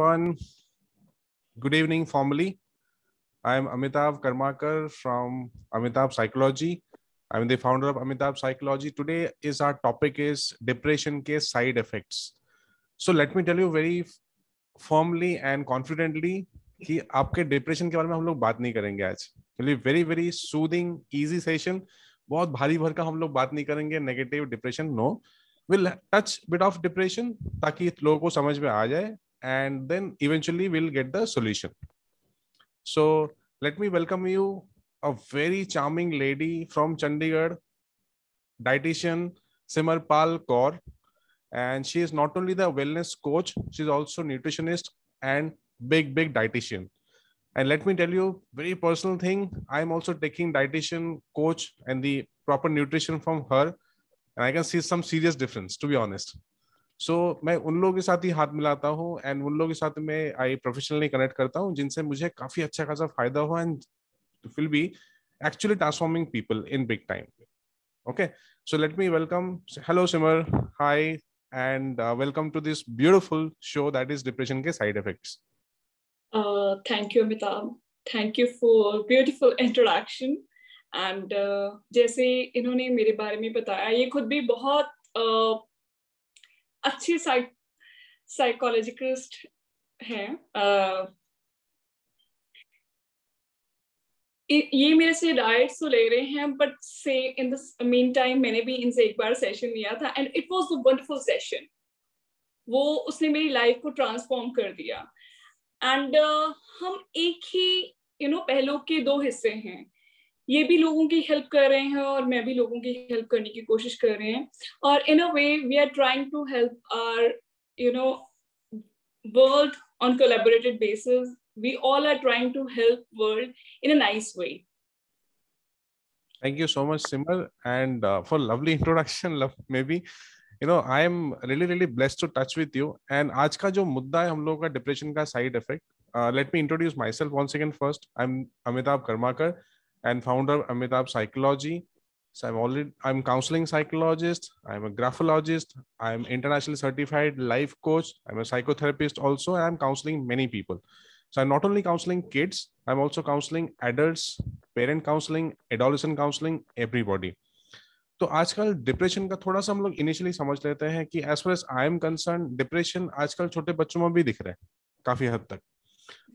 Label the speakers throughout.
Speaker 1: everyone. Good evening formally. I am Amitabh Karmakar from Amitabh Psychology. I am the founder of Amitabh Psychology. Today is our topic is depression के side effects. So let me tell you very firmly and confidently कि आपके depression के बारे में हम लोग बात नहीं करेंगे आज. Very very soothing, easy session. बहुत भारी भर का हम लोग बात नहीं करेंगे negative depression. No, we'll touch bit of depression ताकि लोगों को समझ में आ जाए, and then eventually we'll get the solution. So let me welcome you a very charming lady from Chandigarh, dietitian Simarpal Kaur, and she is not only the wellness coach, she is also nutritionist and big dietitian. And let me tell you very personal thing, I am also taking dietitian coach and the proper nutrition from her, and I can see some serious difference, to be honest. So मैं उन लोगों के साथ ही हाथ मिलाता हूँ and उन लोगों के साथ में आई प्रोफेशनली कनेक्ट करता हूँ जिनसे मुझे काफी अच्छा खासा फायदा हुआ and will be actually transforming people in big time. Okay, so let me welcome. Hello Simar, hi, and welcome to this beautiful show that is depression के side effects.
Speaker 2: Thank you Amitabh. Thank you for beautiful introduction. And जैसे इन्होंने मेरे बारे में बताया, ये खुद भी बहुत अच्छे साइकोलॉजिस्ट हैं. ये मेरे से डाइट्स तो ले रहे हैं, बट से इन द मीन टाइम मैंने भी इनसे एक बार सेशन लिया था and it was a wonderful session. वो उसने मेरी लाइफ को ट्रांसफॉर्म कर दिया. एंड हम एक ही पहलू के दो हिस्से हैं. ये भी लोगों की हेल्प कर रहे हैं और मैं भी लोगों की हेल्प करने की कोशिश कर रहे हैं. और in a way we are trying to help our world on collaborated basis. We all are trying to help world in a nice way.
Speaker 1: Thank you so much Simar, and for lovely introduction. Maybe I am really blessed to touch with you. And आज का जो मुद्दा है हम लोगों का depression का side effect. Let me introduce myself once again first. I'm Amitabh Karmakar and founder of Amitabh Psychology. So I'm counseling psychologist, I'm a graphologist, I'm internationally certified life coach, I'm a psychotherapist also, and I'm counseling many people. So I'm not only counseling kids, I'm also counseling adults, parent counseling, adolescent counseling, everybody. तो आजकल depression का थोड़ा सा हम लोग initially समझ लेते हैं कि as far as I am concern depression आजकल छोटे बच्चों में भी दिख रहा है काफी हद तक,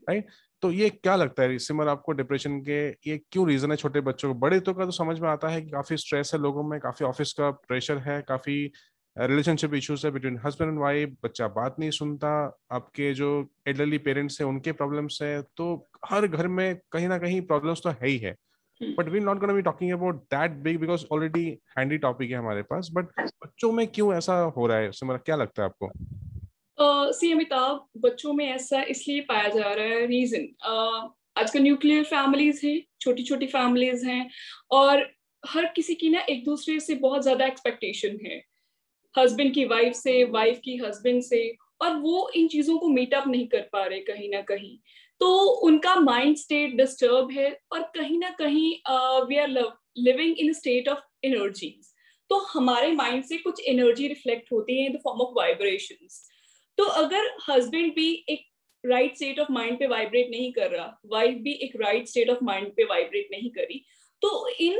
Speaker 1: राइट? तो ये क्या लगता है सिमर आपको डिप्रेशन के ये क्यों रीजन है छोटे बच्चों को? बड़े तो का तो समझ में आता है कि काफी स्ट्रेस है लोगों में, काफी ऑफिस का प्रेशर है, काफी रिलेशनशिप इश्यूज है बिटवीन हस्बैंड एंड वाइफ, बच्चा बात नहीं सुनता, आपके जो एल्डरली पेरेंट्स है उनके प्रॉब्लम्स है. तो हर घर में कहीं ना कहीं प्रॉब्लम्स तो है ही है. But we not gonna be talking about that big because already handy topic है हमारे पास. बट बच्चों में क्यों ऐसा हो रहा है सिमर, क्या लगता है आपको?
Speaker 2: सी अमिताभ, बच्चों में ऐसा इसलिए पाया जा रहा है. रीजन आजकल न्यूक्लियर फैमिलीज हैं, छोटी छोटी फैमिलीज हैं, और हर किसी की ना एक दूसरे से बहुत ज्यादा एक्सपेक्टेशन है, हस्बैंड की वाइफ से, वाइफ की हस्बैंड से, और वो इन चीजों को मीट अप नहीं कर पा रहे कहीं ना कहीं. तो उनका माइंड स्टेट डिस्टर्ब है और कहीं ना कहीं we are living in state of energies. तो हमारे माइंड से कुछ एनर्जी रिफ्लेक्ट होती है in the form of vibrations. तो अगर हस्बैंड भी एक राइट स्टेट ऑफ माइंड पे वाइब्रेट नहीं कर रहा, वाइफ भी एक राइट स्टेट ऑफ माइंड पे वाइब्रेट नहीं करी, तो इन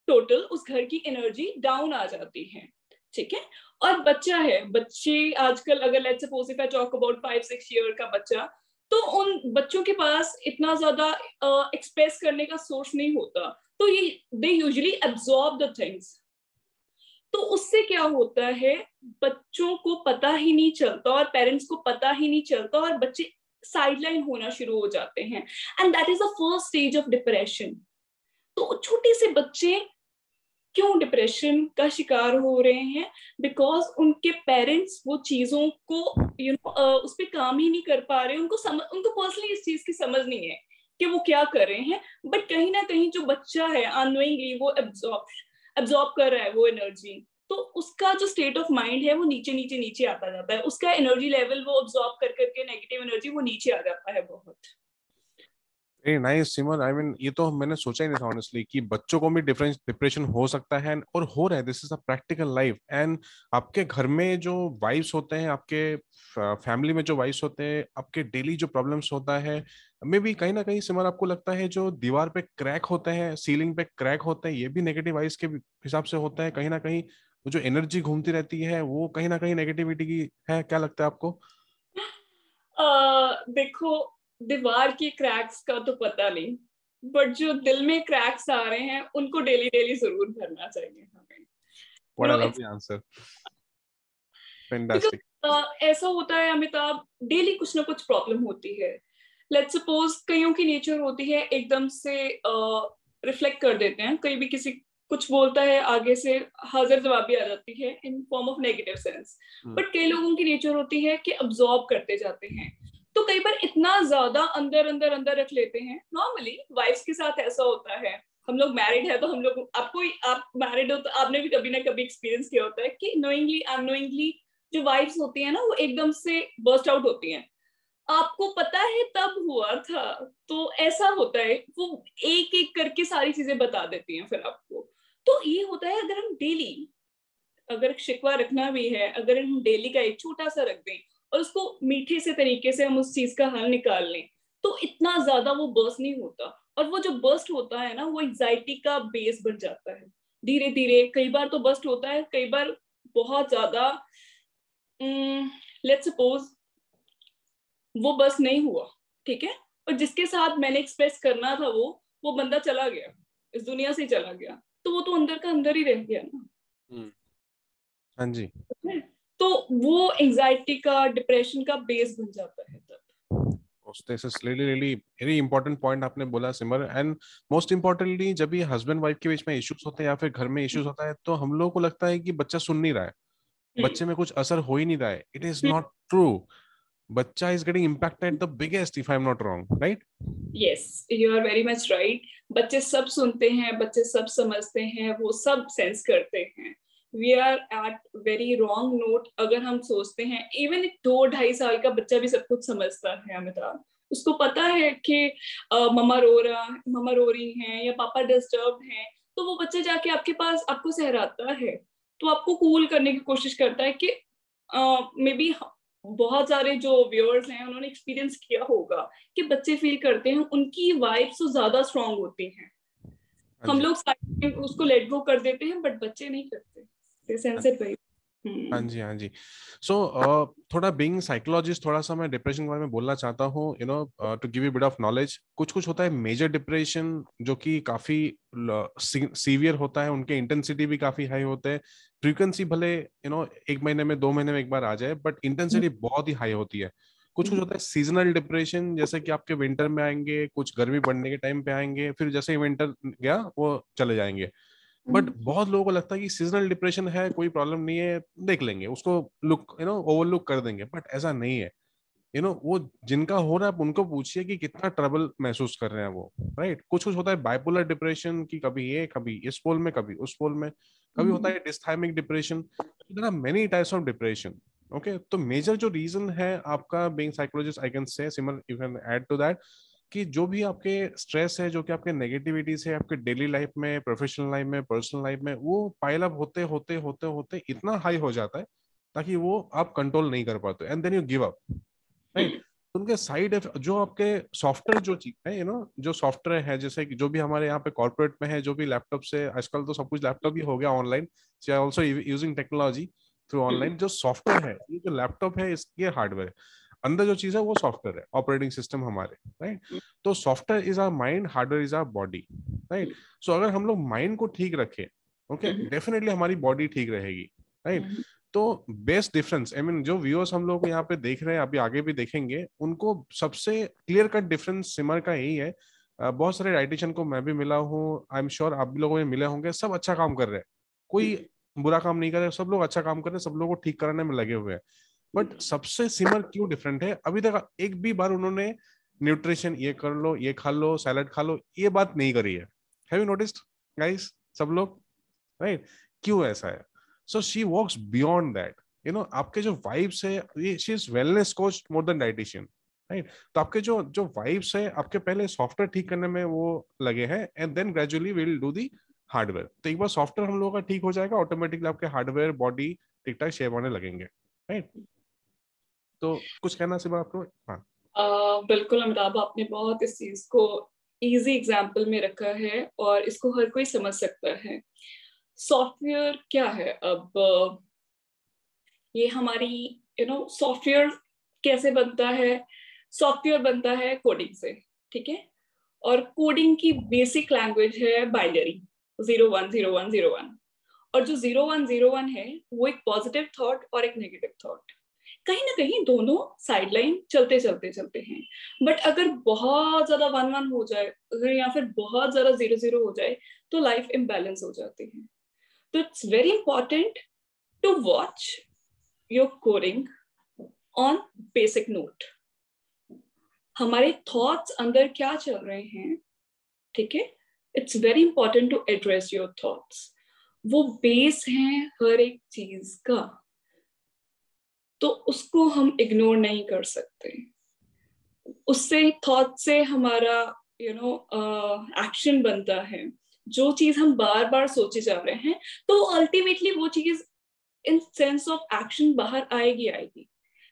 Speaker 2: टोटल उस घर की एनर्जी डाउन आ जाती है. ठीक है. और बच्चा है, बच्चे आजकल अगर let's suppose if I talk about 5-6 year का बच्चा, तो उन बच्चों के पास इतना ज्यादा एक्सप्रेस करने का सोर्स नहीं होता. तो ये they usually absorb the things. तो उससे क्या होता है, बच्चों को पता ही नहीं चलता और पेरेंट्स को पता ही नहीं चलता और बच्चे साइडलाइन होना शुरू हो जाते हैं. And that is the first stage of depression. तो छोटे से बच्चे क्यों डिप्रेशन का शिकार हो रहे हैं? बिकॉज उनके पेरेंट्स वो चीजों को उस पर काम ही नहीं कर पा रहे. उनको पर्सनली इस चीज की समझ नहीं है कि वो क्या कर रहे हैं, बट कहीं ना कहीं जो बच्चा है अननोइंगली वो एब्जॉर्ब कर रहा है वो एनर्जी. तो उसका जो स्टेट ऑफ माइंड है वो नीचे आता जाता है. उसका एनर्जी लेवल वो एब्जॉर्ब कर करके नेगेटिव एनर्जी वो नीचे आ जाता है बहुत.
Speaker 1: Very nice Simar. I mean ये तो मैंने सोचा ही नहीं था ऑनेस्टली कि बच्चों को भी डिफरेंस डिप्रेशन हो सकता है, और हो रहा है। This is a practical life. And आपके घर में जो वाइफ्स होते हैं, आपके फैमिली में जो वाइफ्स होते हैं, आपके डेली जो प्रॉब्लम्स होता है, मे भी कहीं ना कहीं सिमर आपको लगता है जो दीवार पे क्रैक होते हैं, सीलिंग पे क्रैक होते हैं, ये भी नेगेटिव वाइब्स के हिसाब से होता है कहीं ना कहीं? वो जो एनर्जी घूमती रहती है वो कहीं ना कहीं नेगेटिविटी की है, क्या लगता है आपको?
Speaker 2: देखो, दीवार की क्रैक्स का तो पता नहीं, बट जो दिल में क्रैक्स आ रहे हैं उनको डेली डेली जरूर भरना चाहिए हमें।
Speaker 1: What a
Speaker 2: it's
Speaker 1: lovely answer.
Speaker 2: Because
Speaker 1: fantastic.
Speaker 2: ऐसा होता है अमिताभ, डेली कुछ ना कुछ प्रॉब्लम होती है। लेट्स सपोज कईयों की नेचर होती है एकदम से रिफ्लेक्ट कर देते हैं, कहीं भी किसी कुछ बोलता है आगे से हाजिर जवाबी आ जाती है in form of negative sense. But कई लोगों की नेचर होती है कि अब्सॉर्ब करते जाते हैं, तो कई बार इतना ज्यादा अंदर अंदर अंदर रख लेते हैं। नॉर्मली वाइफ्स के साथ ऐसा होता है। हम लोग मैरिड है तो हम लोग, आपको, आप मैरिड हो तो आपने भी कभी ना कभी एक्सपीरियंस किया होता है कि नोइंगली अननोइंगली जो वाइफ्स होती है ना वो एकदम से बर्स्ट आउट होती हैं। आपको पता है तब हुआ था। तो ऐसा होता है, वो एक एक करके सारी चीजें बता देती हैं फिर आपको। तो ये होता है, अगर हम डेली, अगर शिकवा रखना भी है, अगर हम डेली का एक छोटा सा रख दें और उसको मीठे से तरीके से हम उस चीज का हल निकाल लें, तो इतना ज्यादा वो बर्स्ट नहीं होता। और वो जो बर्स्ट होता है ना, वो एंजाइटी का बेस बन जाता है धीरे धीरे। कई बार तो बर्स्ट होता है, कई बार बहुत ज्यादा, लेट्स सपोज वो बस नहीं हुआ, ठीक है, और जिसके साथ मैंने एक्सप्रेस करना था वो बंदा चला गया, इस दुनिया से चला गया, तो वो तो अंदर का अंदर ही रह गया ना।
Speaker 1: हाँ जी।
Speaker 2: तो वो एंजाइटी का, डिप्रेशन का बेस बन जाता है तब।
Speaker 1: This is really really very important point आपने बोला सिमर। एंड मोस्ट इम्पोर्टेंटली जब ये हस्बैंड वाइफ के बीच में इश्यूज होते हैं या फिर घर में इश्यूज होता है, तो हम लोगों को लगता है कि बच्चा सुन नहीं रहा है,
Speaker 2: हम्म,
Speaker 1: बच्चे में कुछ असर हो ही नहीं रहा है। It is not true. बच्चा is getting impacted the biggest, if I am not wrong, right?
Speaker 2: Yes, you are very much right. बच्चे सब सुनते हैं, बच्चे सब समझते हैं, वो सब सेंस करते हैं। We are at very wrong note अगर हम सोचते हैं इवन एक 2-2.5 साल का बच्चा भी सब कुछ समझता है अमिताभ। उसको पता है कि मम्मा रो रही हैं या पापा डिस्टर्ब हैं, तो वो बच्चा जाके आपके पास आपको सहराता है, तो आपको कूल करने की कोशिश करता है कि मे बी बहुत सारे जो व्यूअर्स हैं उन्होंने एक्सपीरियंस किया होगा कि बच्चे फील करते हैं उनकी वाइब्स तो ज्यादा स्ट्रांग होती हैं।
Speaker 1: हाँ
Speaker 2: हम
Speaker 1: जी।
Speaker 2: लोग साइड में उसको लेट गो कर देते हैं, बट बच्चे नहीं करते, दे सेंस इट वेरी।
Speaker 1: हाँ जी। हाँ जी। सो थोड़ा बीइंग साइकोलॉजिस्ट, थोड़ा सा मैं डिप्रेशन के बारे में बोलना चाहता हूँ, you know, to give you bit of knowledge. कुछ कुछ होता है मेजर डिप्रेशन जो कि काफी सीवियर होता है, उनके इंटेंसिटी भी काफी हाई होते हैं। फ्रीक्वेंसी भले यू नो 1 महीने में 2 महीने में एक बार आ जाए, बट इंटेंसिटी बहुत ही हाई होती है। कुछ कुछ होता है सीजनल डिप्रेशन, जैसे कि आपके विंटर में आएंगे, कुछ गर्मी बढ़ने के टाइम पे आएंगे, फिर जैसे ही विंटर गया वो चले जाएंगे। बट बहुत लोगों को लगता है कि सीजनल डिप्रेशन है, कोई प्रॉब्लम नहीं है, देख लेंगे उसको, लुक यू नो ओवरलुक कर देंगे। बट ऐसा नहीं है। यू नो वो जिनका हो रहा है आप उनको पूछिए कि कितना ट्रबल महसूस कर रहे हैं वो, राइट? कुछ कुछ होता है बाइपोलर डिप्रेशन की, कभी ये कभी इस पोल में कभी उस पोल में, कभी होता है dysthymic depression. There are many types of depression. Okay, तो मेजर जो रीजन है आपका being psychologist, I can say Simar, you can add to that, कि जो भी आपके स्ट्रेस है, जो कि आपके नेगेटिविटीज है आपके डेली लाइफ में, प्रोफेशनल लाइफ में, पर्सनल लाइफ में, वो पाइल अप होते होते होते होते इतना हाई हो जाता है ताकि वो आप कंट्रोल नहीं कर पाते, and then you give up, right? उनके साइड जो आपके सॉफ्टवेयर जो चीज है, यू नो, जो सॉफ्टवेयर है, जैसे कि जो भी हमारे यहाँ पे कॉर्पोरेट में है, जो भी लैपटॉप से, आजकल तो सब कुछ लैपटॉप ही हो गया online, so I also using technology through online. जो सॉफ्टवेयर है, ये जो लैपटॉप है, इसके हार्डवेयर है, अंदर जो चीज है वो सॉफ्टवेयर है, ऑपरेटिंग सिस्टम हमारे, राइट? तो software is our mind, hardware is our body, right? So अगर हम लोग माइंड को ठीक रखें, ओके, डेफिनेटली हमारी बॉडी ठीक रहेगी, राइट? तो बेस्ट डिफरेंस, आई मीन जो व्यूअर्स हम लोग यहाँ पे देख रहे हैं, अभी आगे भी देखेंगे, उनको सबसे क्लियर कट डिफरेंस सिमर का यही है। बहुत सारे डाइटिशियन को मैं भी मिला हूँ, आई एम श्योर आप भी लोगों में मिले होंगे, सब अच्छा काम कर रहे हैं, कोई बुरा काम नहीं कर रहे, सब लोग अच्छा काम कर रहे हैं, सब लोगों को ठीक कराने में लगे हुए हैं। बट सबसे सिमर क्यों डिफरेंट है, अभी तक एक भी बार उन्होंने न्यूट्रिशन ये कर लो, ये खा लो, सैलड खा लो, ये बात नहीं करी है। हैव यू नोटिस्ड गाइस, सब लोग, राइट? क्यों ऐसा है? So she works beyond that, you know. आपके जो वाइब्स है, ये she is wellness coach more than dietitian, right. तो आपके जो जो वाइब्स है आपके पहले सॉफ्टवेयर ठीक करने में वो लगे हैं, and then gradually will do the hardware. तो एक बार सॉफ्टवेयर हम लोगों का ठीक हो जाएगा, ऑटोमेटिकली आपके हार्डवेयर बॉडी ठीक ठाक शेप होने लगेंगे, राइट। तो कुछ कहना सिर्फ आपको? हाँ।
Speaker 2: बिल्कुल अमिताभ, आपने बहुत इस चीज को इजी एग्जाम्पल में रखा है और इसको हर कोई समझ सकता है। सॉफ्टवेयर क्या है? अब ये हमारी सॉफ्टवेयर कैसे बनता है? सॉफ्टवेयर बनता है कोडिंग से, ठीक है। और कोडिंग की बेसिक लैंग्वेज है बाइनरी, 0 1 0 1 0 1। और जो 0 1 0 1 है वो एक पॉजिटिव थॉट और एक नेगेटिव थॉट, कहीं ना कहीं दोनों साइडलाइन चलते चलते चलते हैं। बट अगर बहुत ज्यादा 1 1 हो जाए, अगर या फिर बहुत ज्यादा 0 0 हो जाए, तो लाइफ इम्बैलेंस हो जाती है। तो it's very important to watch your coding on basic note. हमारे थॉट्स अंदर क्या चल रहे हैं, ठीक है। It's very important to address your thoughts. वो बेस हैं हर एक चीज का, तो उसको हम इग्नोर नहीं कर सकते। उससे थॉट से हमारा एक्शन बनता है। जो चीज हम बार बार सोचे जा रहे हैं, तो अल्टीमेटली वो चीज इन सेंस ऑफ एक्शन बाहर आएगी आएगी।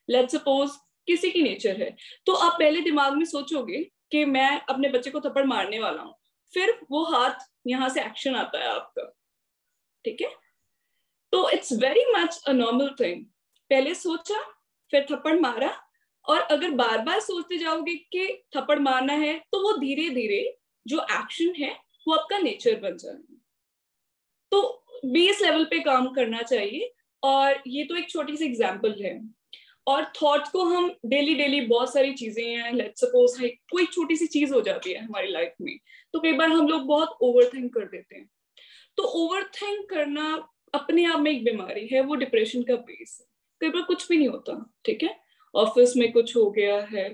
Speaker 2: लेट्स सपोज किसी की नेचर है, तो आप पहले दिमाग में सोचोगे कि मैं अपने बच्चे को थप्पड़ मारने वाला हूं, फिर वो हाथ यहां से एक्शन आता है आपका, ठीक है। तो it's very much a normal thing. पहले सोचा, फिर थप्पड़ मारा। और अगर बार बार सोचते जाओगे कि थप्पड़ मारना है, तो वो धीरे धीरे जो एक्शन है वो आपका नेचर बन जाएगा। तो बेस लेवल पे काम करना चाहिए। और ये तो एक छोटी सी एग्जांपल है। और थॉट को हम डेली डेली बहुत सारी चीजें हैं, लेट्स सपोज कोई छोटी सी चीज हो जाती है हमारी लाइफ में, तो कई बार हम लोग बहुत ओवर थिंक कर देते हैं। तो ओवर थिंक करना अपने आप में एक बीमारी है, वो डिप्रेशन का बेस है। कई बार कुछ भी नहीं होता, ठीक है। ऑफिस में कुछ हो गया है,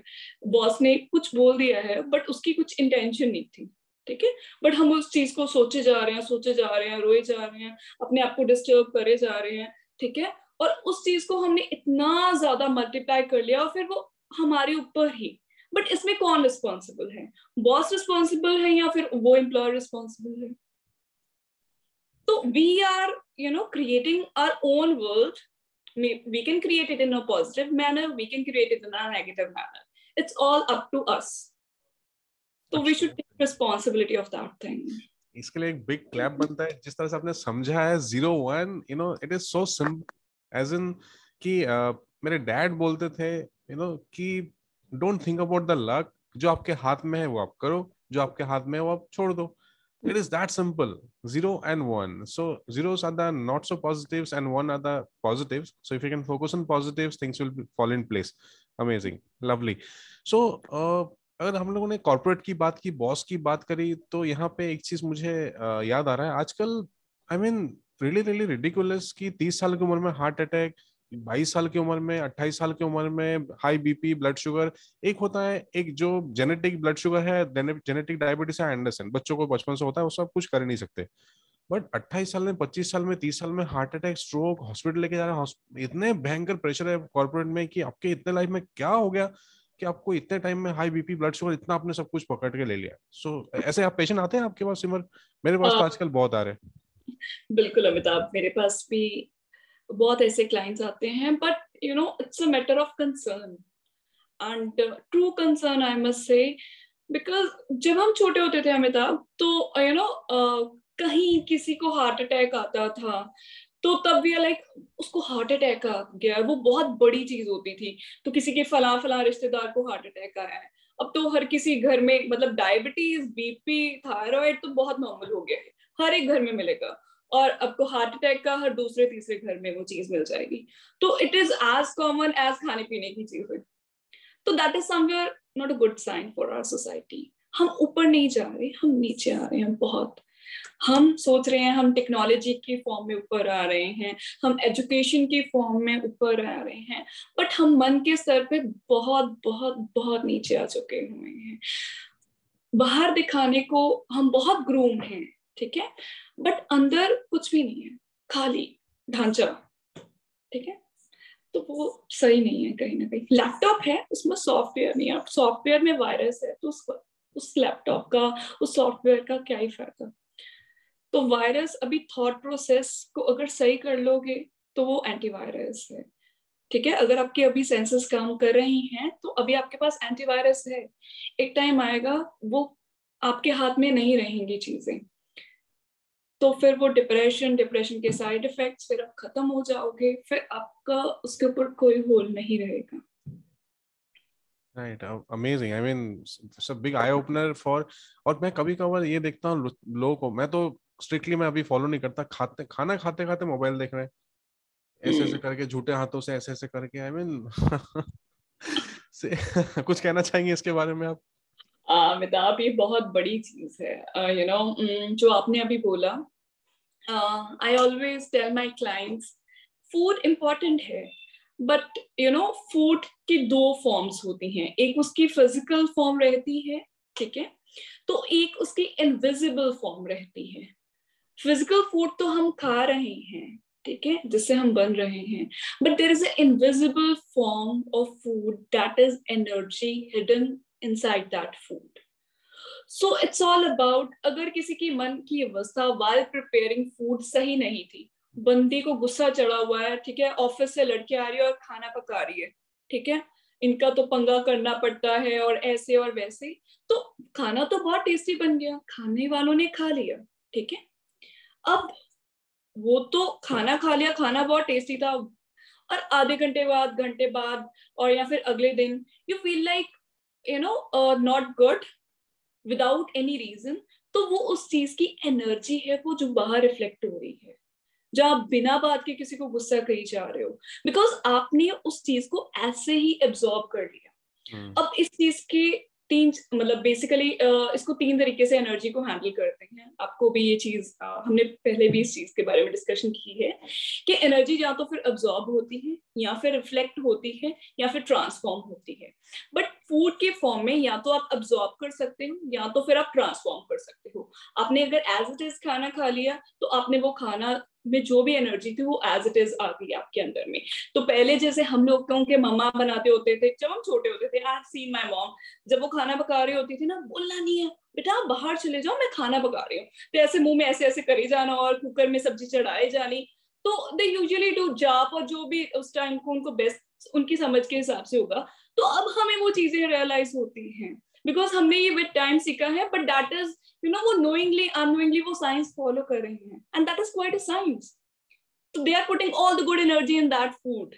Speaker 2: बॉस ने कुछ बोल दिया है, बट उसकी कुछ इंटेंशन नहीं थी, ठीक है। बट हम उस चीज को सोचे जा रहे हैं, सोचे जा रहे हैं, रोए जा रहे हैं, अपने आप को डिस्टर्ब करे जा रहे हैं, ठीक है। और उस चीज को हमने इतना ज्यादा मल्टीप्लाई कर लिया, और फिर वो हमारे ऊपर ही। बट इसमें कौन रिस्पॉन्सिबल है? बॉस रिस्पॉन्सिबल है या फिर वो एम्प्लॉयर रिस्पॉन्सिबल है? So we are, creating our own world. We can create it in a positive manner. We can create it in a negative manner. It's all up to us. So we should take responsibility of that thing.
Speaker 1: इसके लिए एक big clap बनता है जिस तरह से आपने समझा है 0 1, it is so simple as in कि मेरे डैड बोलते थे कि don't think about the luck, जो आपके हाथ में है वो आप करो, जो आपके हाथ में है वो आप छोड़ दो। It is that simple. 0 and 1. So zeros are the not so positives and 1 are the positives. So if you can focus on positives, things will fall in place. Amazing. Lovely. So अगर हम लोगों ने corporate की बात की, boss की बात करी, तो यहाँ पे एक चीज मुझे याद आ रहा है आजकल। I mean really really ridiculous कि 30 साल की उम्र में हार्ट अटैक, 22 साल की उम्र में, 28 साल की उम्र में हाई बीपी, ब्लड शुगर। एक होता है एक जो जेनेटिक ब्लड शुगर है, जेनेटिक डायबिटीज है, एंडरसन बच्चों को बचपन से होता है, वो सब कुछ कर नहीं सकते। बट 28 साल में, 25 साल में, 30 साल में हार्ट अटैक, स्ट्रोक, हॉस्पिटल लेके जा रहे हैं। इतने भयंकर प्रेशर है कॉर्पोरेट में कि आपके इतने लाइफ में क्या हो गया कि आपको इतने टाइम में हाई बीपी, ब्लड शुगर, इतना आपने सब कुछ पकड़ के ले लिया। सो ऐसे आप पेशेंट आते हैं आपके पास सिमर? मेरे पास तो आजकल बहुत आ रहे हैं।
Speaker 2: बिल्कुल अमिताभ, मेरे पास भी बहुत ऐसे क्लाइंट्स आते हैं, but it's a matter of concern and true concern, I must say. Because जब हम छोटे होते थे अमिताभ, तो कहीं किसी को हार्ट अटैक आता था, तो तब भी लाइक उसको हार्ट अटैक आ गया, वो बहुत बड़ी चीज होती थी। तो किसी के फला फला रिश्तेदार को हार्ट अटैक आया है। अब तो हर किसी घर में, मतलब डायबिटीज, बीपी, थायराइड तो बहुत नॉर्मल हो गया है, हर एक घर में मिलेगा। और आपको हार्ट अटैक का हर दूसरे तीसरे घर में वो चीज मिल जाएगी। तो it is as common as खाने पीने की चीजें। तो that is somewhere not a good sign for our society. हम ऊपर नहीं जा रहे, हम नीचे आ रहे हैं बहुत। हम सोच रहे हैं हम टेक्नोलॉजी के फॉर्म में ऊपर आ रहे हैं, हम एजुकेशन के फॉर्म में ऊपर आ रहे हैं, बट हम मन के स्तर पे बहुत बहुत बहुत नीचे आ चुके हुए हैं। बाहर दिखाने को हम बहुत ग्रूम हैं, ठीक है, बट अंदर कुछ भी नहीं है, खाली ढांचा, ठीक है। तो वो सही नहीं है। कहीं ना कहीं लैपटॉप है, उसमें सॉफ्टवेयर नहीं है, सॉफ्टवेयर में वायरस है, तो उस लैपटॉप का, उस सॉफ्टवेयर का क्या ही फायदा। तो वायरस अभी थॉट प्रोसेस को अगर सही कर लोगे तो वो एंटीवायरस है। ठीक है, अगर आपके अभी सेंसेस काम कर रही हैं तो अभी आपके पास एंटीवायरस है। एक टाइम आएगा वो आपके हाथ में नहीं रहेंगी चीजें, तो फिर वो डिप्रेशन के साइड इफेक्ट्स, फिर आप खत्म हो जाओगे, फिर आपका उसके ऊपर कोई होल नहीं रहेगा।
Speaker 1: Right, amazing, I mean it's a big eye opener for. और मैं कभी कभार ये देखता हूँ लोगों को, मैं तो स्ट्रिक्टली मैं अभी फॉलो नहीं करता, खाना खाते खाते मोबाइल देख रहे हैं, ऐसे ऐसे करके झूठे हाथों से ऐसे ऐसे करके, आई मीन से कुछ कहना चाहेंगे इसके बारे में आप?
Speaker 2: अमिताभ, ये बहुत बड़ी चीज है। जो आपने अभी बोला, I always tell my clients, food important है, बट फूड की दो फॉर्म्स होती हैं। एक उसकी फिजिकल फॉर्म रहती है, ठीक है, तो एक उसकी इनविजिबल फॉर्म रहती है। फिजिकल फूड तो हम खा रहे हैं, ठीक है, जिससे हम बन रहे हैं, but there is a invisible form of food, that is energy hidden inside that food. So it's all about, अगर किसी की मन की अवस्था वाइल प्रिपेयरिंग फूड सही नहीं थी, बंदी को गुस्सा चढ़ा हुआ है, ठीक है, ऑफिस से लड़की आ रही है और खाना पका रही है, ठीक है, इनका तो पंगा करना पड़ता है और ऐसे और वैसे, तो खाना तो बहुत टेस्टी बन गया, खाने वालों ने खा लिया, ठीक है। अब वो तो खाना खा लिया, खाना बहुत टेस्टी था, और आधे घंटे बाद और या फिर अगले दिन you feel like not good without any reason. तो वो उस चीज की एनर्जी है, वो जो बाहर रिफ्लेक्ट हो रही है, जब आप बिना बात के किसी को गुस्सा करी जा रहे हो, बिकॉज आपने उस चीज को ऐसे ही एब्जॉर्ब कर लिया। अब इस चीज के तीन, मतलब बेसिकली इसको तीन तरीके से एनर्जी को हैंडल करते हैं। आपको भी ये चीज हमने पहले भी इस चीज के बारे में डिस्कशन की है कि एनर्जी या तो फिर अब्सॉर्ब होती है, या फिर रिफ्लेक्ट होती है, या फिर ट्रांसफॉर्म होती है। बट फूड के फॉर्म में या तो आप अब्सॉर्ब कर सकते हो, या तो फिर आप ट्रांसफॉर्म कर सकते हो। आपने अगर एज इट इज खाना खा लिया, तो आपने वो खाना में जो भी एनर्जी थी वो एज इट इज आ गई आपके अंदर में। तो पहले जैसे हम लोगों के मम्मा बनाते होते थे, जब हम छोटे होते थे, I have seen my mom, जब वो खाना पका रही होती थी ना, बोलना नहीं है बेटा, आप बाहर चले जाओ, मैं खाना पका रही हूँ, तो ऐसे मुंह में ऐसे ऐसे करे जाना और कुकर में सब्जी चढ़ाए जानी। तो दे यूजुअली डू जाप, और जो भी उस टाइम को उनको बेस्ट उनकी समझ के हिसाब से होगा। तो अब हमें वो चीजें रियलाइज होती हैं, बिकॉज हमने ये विद टाइम सीखा है, बट दैट इज वो नोइंगली अननोइंगली वो साइंस फॉलो कर रहे हैं, and that is quite a science. So they are putting all the good energy in that food.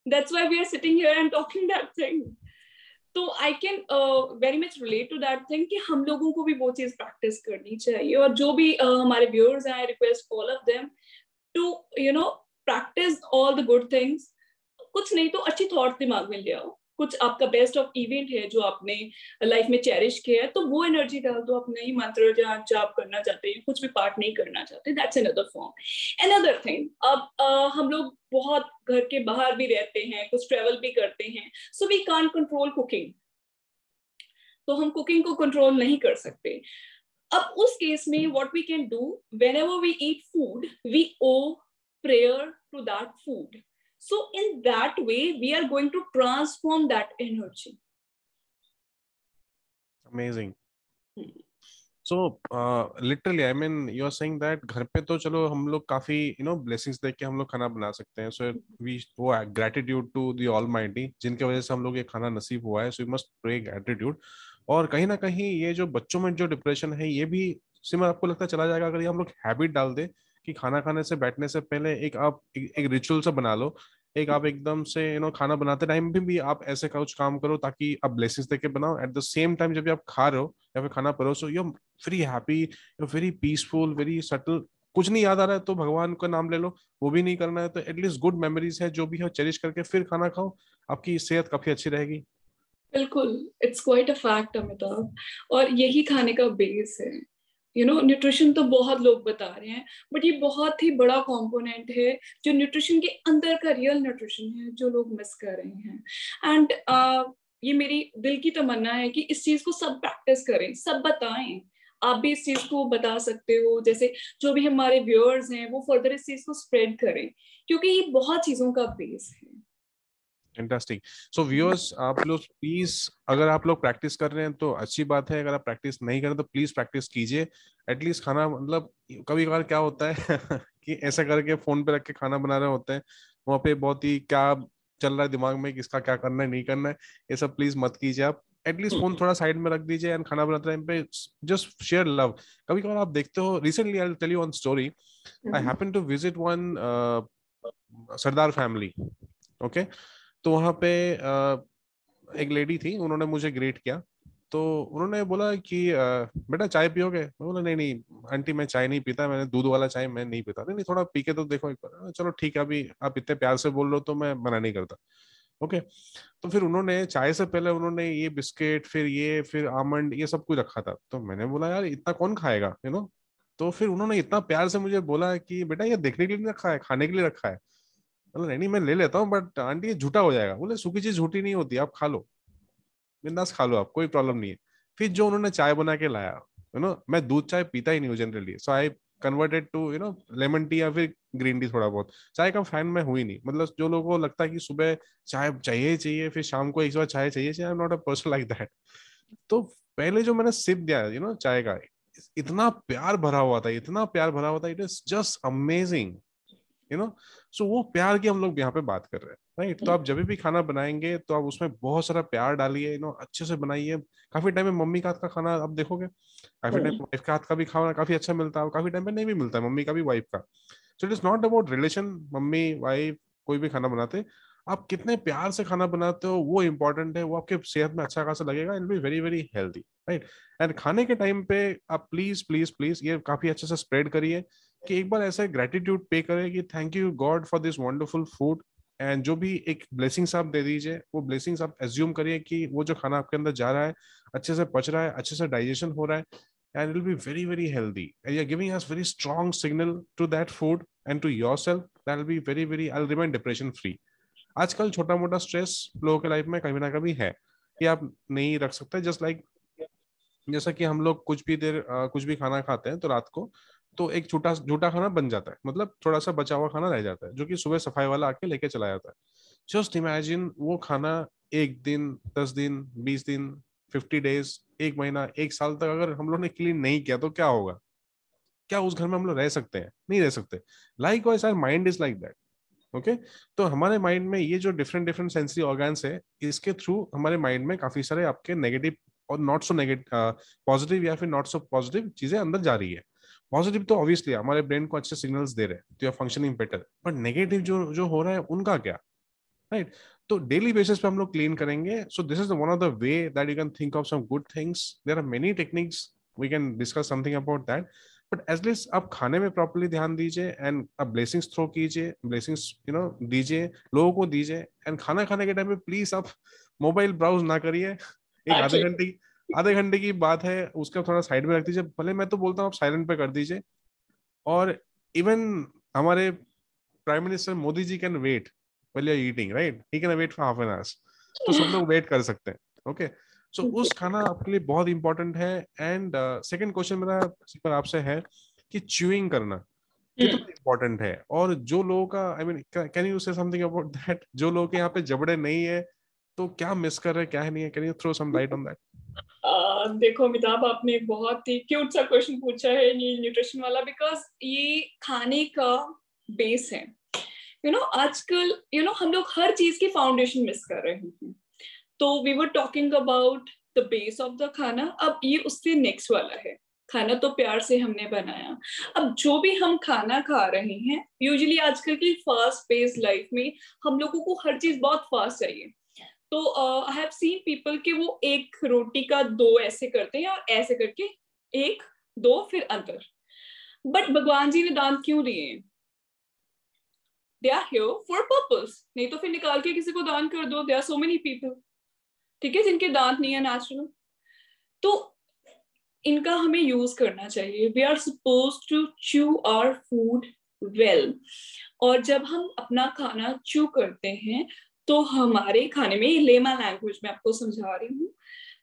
Speaker 2: That's why we are sitting here and talking that thing. तो I can very much relate to that thing कि हम लोगों को भी वो चीज practice करनी चाहिए, और जो भी हमारे व्यूअर्स हैं, I request all of them to practice all the good things. कुछ नहीं तो अच्छी थॉट दिमाग में ले आओ, कुछ आपका बेस्ट ऑफ इवेंट है जो आपने लाइफ में चेरिश किया है, तो वो एनर्जी डाल दो। आप नहीं मंत्र जाप करना चाहते हैं, कुछ भी पार्ट नहीं करना चाहते, that's another form. Another thing, अब हम लोग बहुत घर के बाहर भी रहते हैं, कुछ ट्रेवल भी करते हैं, so we can't control cooking, तो हम कुकिंग को कंट्रोल नहीं कर सकते। अब उस केस में what we can do, whenever we eat food, we owe prayer to that food. So in that way we are going to transform that energy.
Speaker 1: Amazing. So literally I mean you are saying that घर पे तो चलो हम लोग काफी blessings देख के हम लोग खाना बना सकते हैं, so we वो gratitude to the Almighty जिनके वजह से हम लोग ये खाना नसीब हुआ है, so we must pray gratitude. और कहीं ना कहीं ये जो बच्चों में जो डिप्रेशन है, ये भी सिमर आपको लगता चला जाएगा अगर ये हम लोग हैबिट डाल दे कि खाना खाने से बैठने से पहले एक आप एक रिचुअल सा बना लो, एक आप एकदम से खाना बनाते टाइम भी आप ऐसे कुछ काम करो ताकि आप ब्लेसिंग्स देके बनाओ, एट द सेम टाइम जब भी आप खा रहे हो या फिर खाना परोसो, you very happy, you very peaceful, very subtle. कुछ नहीं याद आ रहा है तो भगवान का नाम ले लो, वो भी नहीं करना है तो एटलीस्ट गुड मेमोरीज है जो भी है चेरिश करके फिर खाना खाओ, आपकी सेहत काफी अच्छी रहेगी।
Speaker 2: बिल्कुल, it's quite a fact Amitabh, और यही खाने का बेस है। न्यूट्रिशन तो बहुत लोग बता रहे हैं, बट ये बहुत ही बड़ा कंपोनेंट है जो न्यूट्रिशन के अंदर का रियल न्यूट्रिशन है, जो लोग मिस कर रहे हैं। एंड ये मेरी दिल की तमन्ना है कि इस चीज को सब प्रैक्टिस करें, सब बताएं। आप भी इस चीज को बता सकते हो, जैसे जो भी हमारे व्यूअर्स हैं वो फर्दर इस चीज को स्प्रेड करें क्योंकि ये बहुत चीजों का बेस है।
Speaker 1: इंटरेस्टिंग। सो व्यूअर्स, आप लोग प्लीज, अगर आप लोग प्रैक्टिस कर रहे हैं तो अच्छी बात है, अगर आप प्रैक्टिस नहीं कर रहे तो प्लीज प्रैक्टिस कीजिए। एटलीस्ट खाना, मतलब कभी कभार क्या होता है कि ऐसा करके फोन पे रख के खाना बना रहे होते हैं, वहाँ पे बहुत ही क्या चल रहा है दिमाग में, किसका क्या करना है नहीं करना है, ये सब प्लीज मत कीजिए आप। एटलीस्ट फोन थोड़ा साइड में रख दीजिए एंड खाना बनाते टाइम पे जस्ट शेयर लव। कभी कभार आप देखते हो, recently I will tell you one story. I happen to visit one Sardar family. Okay, तो वहाँ पे एक लेडी थी, उन्होंने मुझे ग्रीट किया। तो उन्होंने बोला कि बेटा चाय पियोगे? मैं बोला नहीं नहीं आंटी, मैं चाय नहीं पीता, मैंने दूध वाला चाय मैं नहीं पीता। नहीं नहीं, थोड़ा पी के तो देखो एक बार। चलो ठीक है, अभी आप इतने प्यार से बोल रहे हो तो मैं मना नहीं करता। ओके, तो फिर उन्होंने चाय से पहले उन्होंने ये बिस्किट, फिर आमंड, ये सब कुछ रखा था। तो मैंने बोला यार इतना कौन खाएगा, तो फिर उन्होंने इतना प्यार से मुझे बोला कि बेटा ये देखने के लिए नहीं रखा है, खाने के लिए रखा है। बोला नहीं नहीं मैं ले लेता हूँ, बट आंटी ये झूठा हो जाएगा। बोले सूखी चीज झूठी नहीं होती, आप खा लो, बिंदास खा लो, आप कोई प्रॉब्लम नहीं है। फिर जो उन्होंने चाय बना के लाया, मैं दूध चाय पीता ही नहीं हूँ generally, so I converted to lemon tea या फिर ग्रीन टी। थोड़ा बहुत चाय का फैन मैं हुई नहीं, मतलब जो लोगों को लगता है कि सुबह चाय चाहिए चाहिए, फिर शाम को एक बार चाय चाहिए चाहिए, आई am not a person like that. तो पहले जो मैंने सिप दिया चाय का, इतना प्यार भरा हुआ था, इतना प्यार भरा हुआ था, इट इज जस्ट अमेजिंग। सो वो प्यार की हम लोग यहाँ पे बात कर रहे हैं, राइट? तो आप जब भी खाना बनाएंगे तो आप उसमें बहुत सारा प्यार डालिए, अच्छे से बनाइए। काफी टाइम में मम्मी का हाथ का खाना आप देखोगे, काफी टाइम में वाइफ का हाथ का भी खाना काफी अच्छा मिलता है, काफी टाइम में नहीं भी मिलता है मम्मी का भी, वाइफ का। So it is not about relation, mummy wife कोई भी खाना बनाते, आप कितने प्यार से खाना बनाते हो वो इंपॉर्टेंट है। वो आपके सेहत में अच्छा खासा लगेगा, and B very very healthy, right? And खाने के टाइम पे आप प्लीज प्लीज प्लीज ये काफी अच्छे से स्प्रेड करिए कि एक बार ऐसे ग्रेटिट्यूड पे करें कि thank you God for this wonderful food. And जो भी एक ब्लेसिंग्स आप दे दीजिए, वो ब्लेसिंग्स आप एज्यूम करिए कि वो जो खाना आपके अंदर जा रहा है अच्छे से पच रहा है, अच्छे से डाइजेशन हो रहा है, and it will be very very healthy, and you're giving us very strong signal to that food and to yourself that will be very very, I'll remain depression free। आजकल छोटा मोटा स्ट्रेस लोगों के life में कभी ना कभी है, ये आप नहीं रख सकते। जस्ट लाइक जैसा कि हम लोग कुछ भी देर कुछ भी खाना खाते हैं तो रात को तो एक छोटा झूठा खाना बन जाता है, मतलब थोड़ा सा बचा हुआ खाना रह जाता है, जो कि सुबह सफाई वाला आके लेके चला जाता है। जस्ट इमेजिन वो खाना एक दिन, 10 दिन, 20 दिन, 50 डेज, एक महीना, एक साल तक अगर हम लोग ने क्लीन नहीं किया तो क्या होगा? क्या उस घर में हम लोग रह सकते हैं? नहीं रह सकते। Likewise our mind is like that. Okay, तो हमारे माइंड में ये जो डिफरेंट डिफरेंट सेंसरी ऑर्गन्स है, इसके थ्रू हमारे माइंड में काफी सारे आपके नेगेटिव और नॉट सो नेगेटिव, पॉजिटिव या फिर नॉट सो पॉजिटिव चीजें अंदर जा रही है। पॉजिटिव तो ऑब्वियसली हमारे ब्रेन को अच्छे सिग्नल्स दे रहे हैं, तो you are functioning better, but negative जो जो हो रहा है उनका क्या, राइट? तो डेली बेसिस पे हम लोग क्लीन करेंगे। So this is one of the way that you can think of some good things. There are many techniques, we can discuss something about that, but at least आप खाने में properly ध्यान दीजिए and आप ब्लेसिंग्स थ्रो कीजिए, blessings दीजिए, लोगों को दीजिए। एंड खाना खाने के टाइम पे प्लीज आप मोबाइल ब्राउज ना करिए। एक आधे घंटे की बात है, उसका थोड़ा साइड में रख दीजिए, भले मैं तो बोलता हूँ आप साइलेंट पे कर दीजिए। और इवन हमारे prime minister Modi ji can wait while you're eating, right? He can wait for half an hour. तो सब लोग वेट कर सकते हैं। ओके, सो उस खाना आपके लिए बहुत इंपॉर्टेंट है। एंड सेकंड क्वेश्चन मेरा पर आपसे है कि च्यूइंग करना कितना इंपॉर्टेंट है, और जो लोगों का, आई मीन कैन यू से समथिंग अबाउट दैट, जो लोगों के यहाँ पे जबड़े नहीं है तो क्या मिस कर रहे हैं, क्या नहीं है? Can you throw some light on that?
Speaker 2: देखो अमिताभ, आपने बहुत ही क्यूट सा क्वेश्चन पूछा है ये न्यूट्रिशन वाला, बिकॉज ये खाने का बेस है। आजकल हम लोग हर चीज की फाउंडेशन मिस कर रहे हैं। तो we were talking about the base of the khana, अब ये उससे नेक्स्ट वाला है। खाना तो प्यार से हमने बनाया, अब जो भी हम खाना खा रहे हैं, यूजुअली आजकल की फास्ट पेस लाइफ में हम लोगों को हर चीज बहुत फास्ट चाहिए। तो आई हैव सीन पीपल के वो एक रोटी का दो ऐसे करते हैं और ऐसे करके एक दो फिर अंदर। बट भगवान जी ने दांत क्यों दिए हैं? They are here for purpose, नहीं तो फिर निकाल के किसी को दान कर दो। They are so many people, ठीक है, जिनके दांत नहीं है नेचुरल, तो इनका हमें यूज करना चाहिए। We are suppose to chew our food well, और जब हम अपना खाना च्यू करते हैं तो हमारे खाने में, लेमा लैंग्वेज में आपको समझा रही हूँ,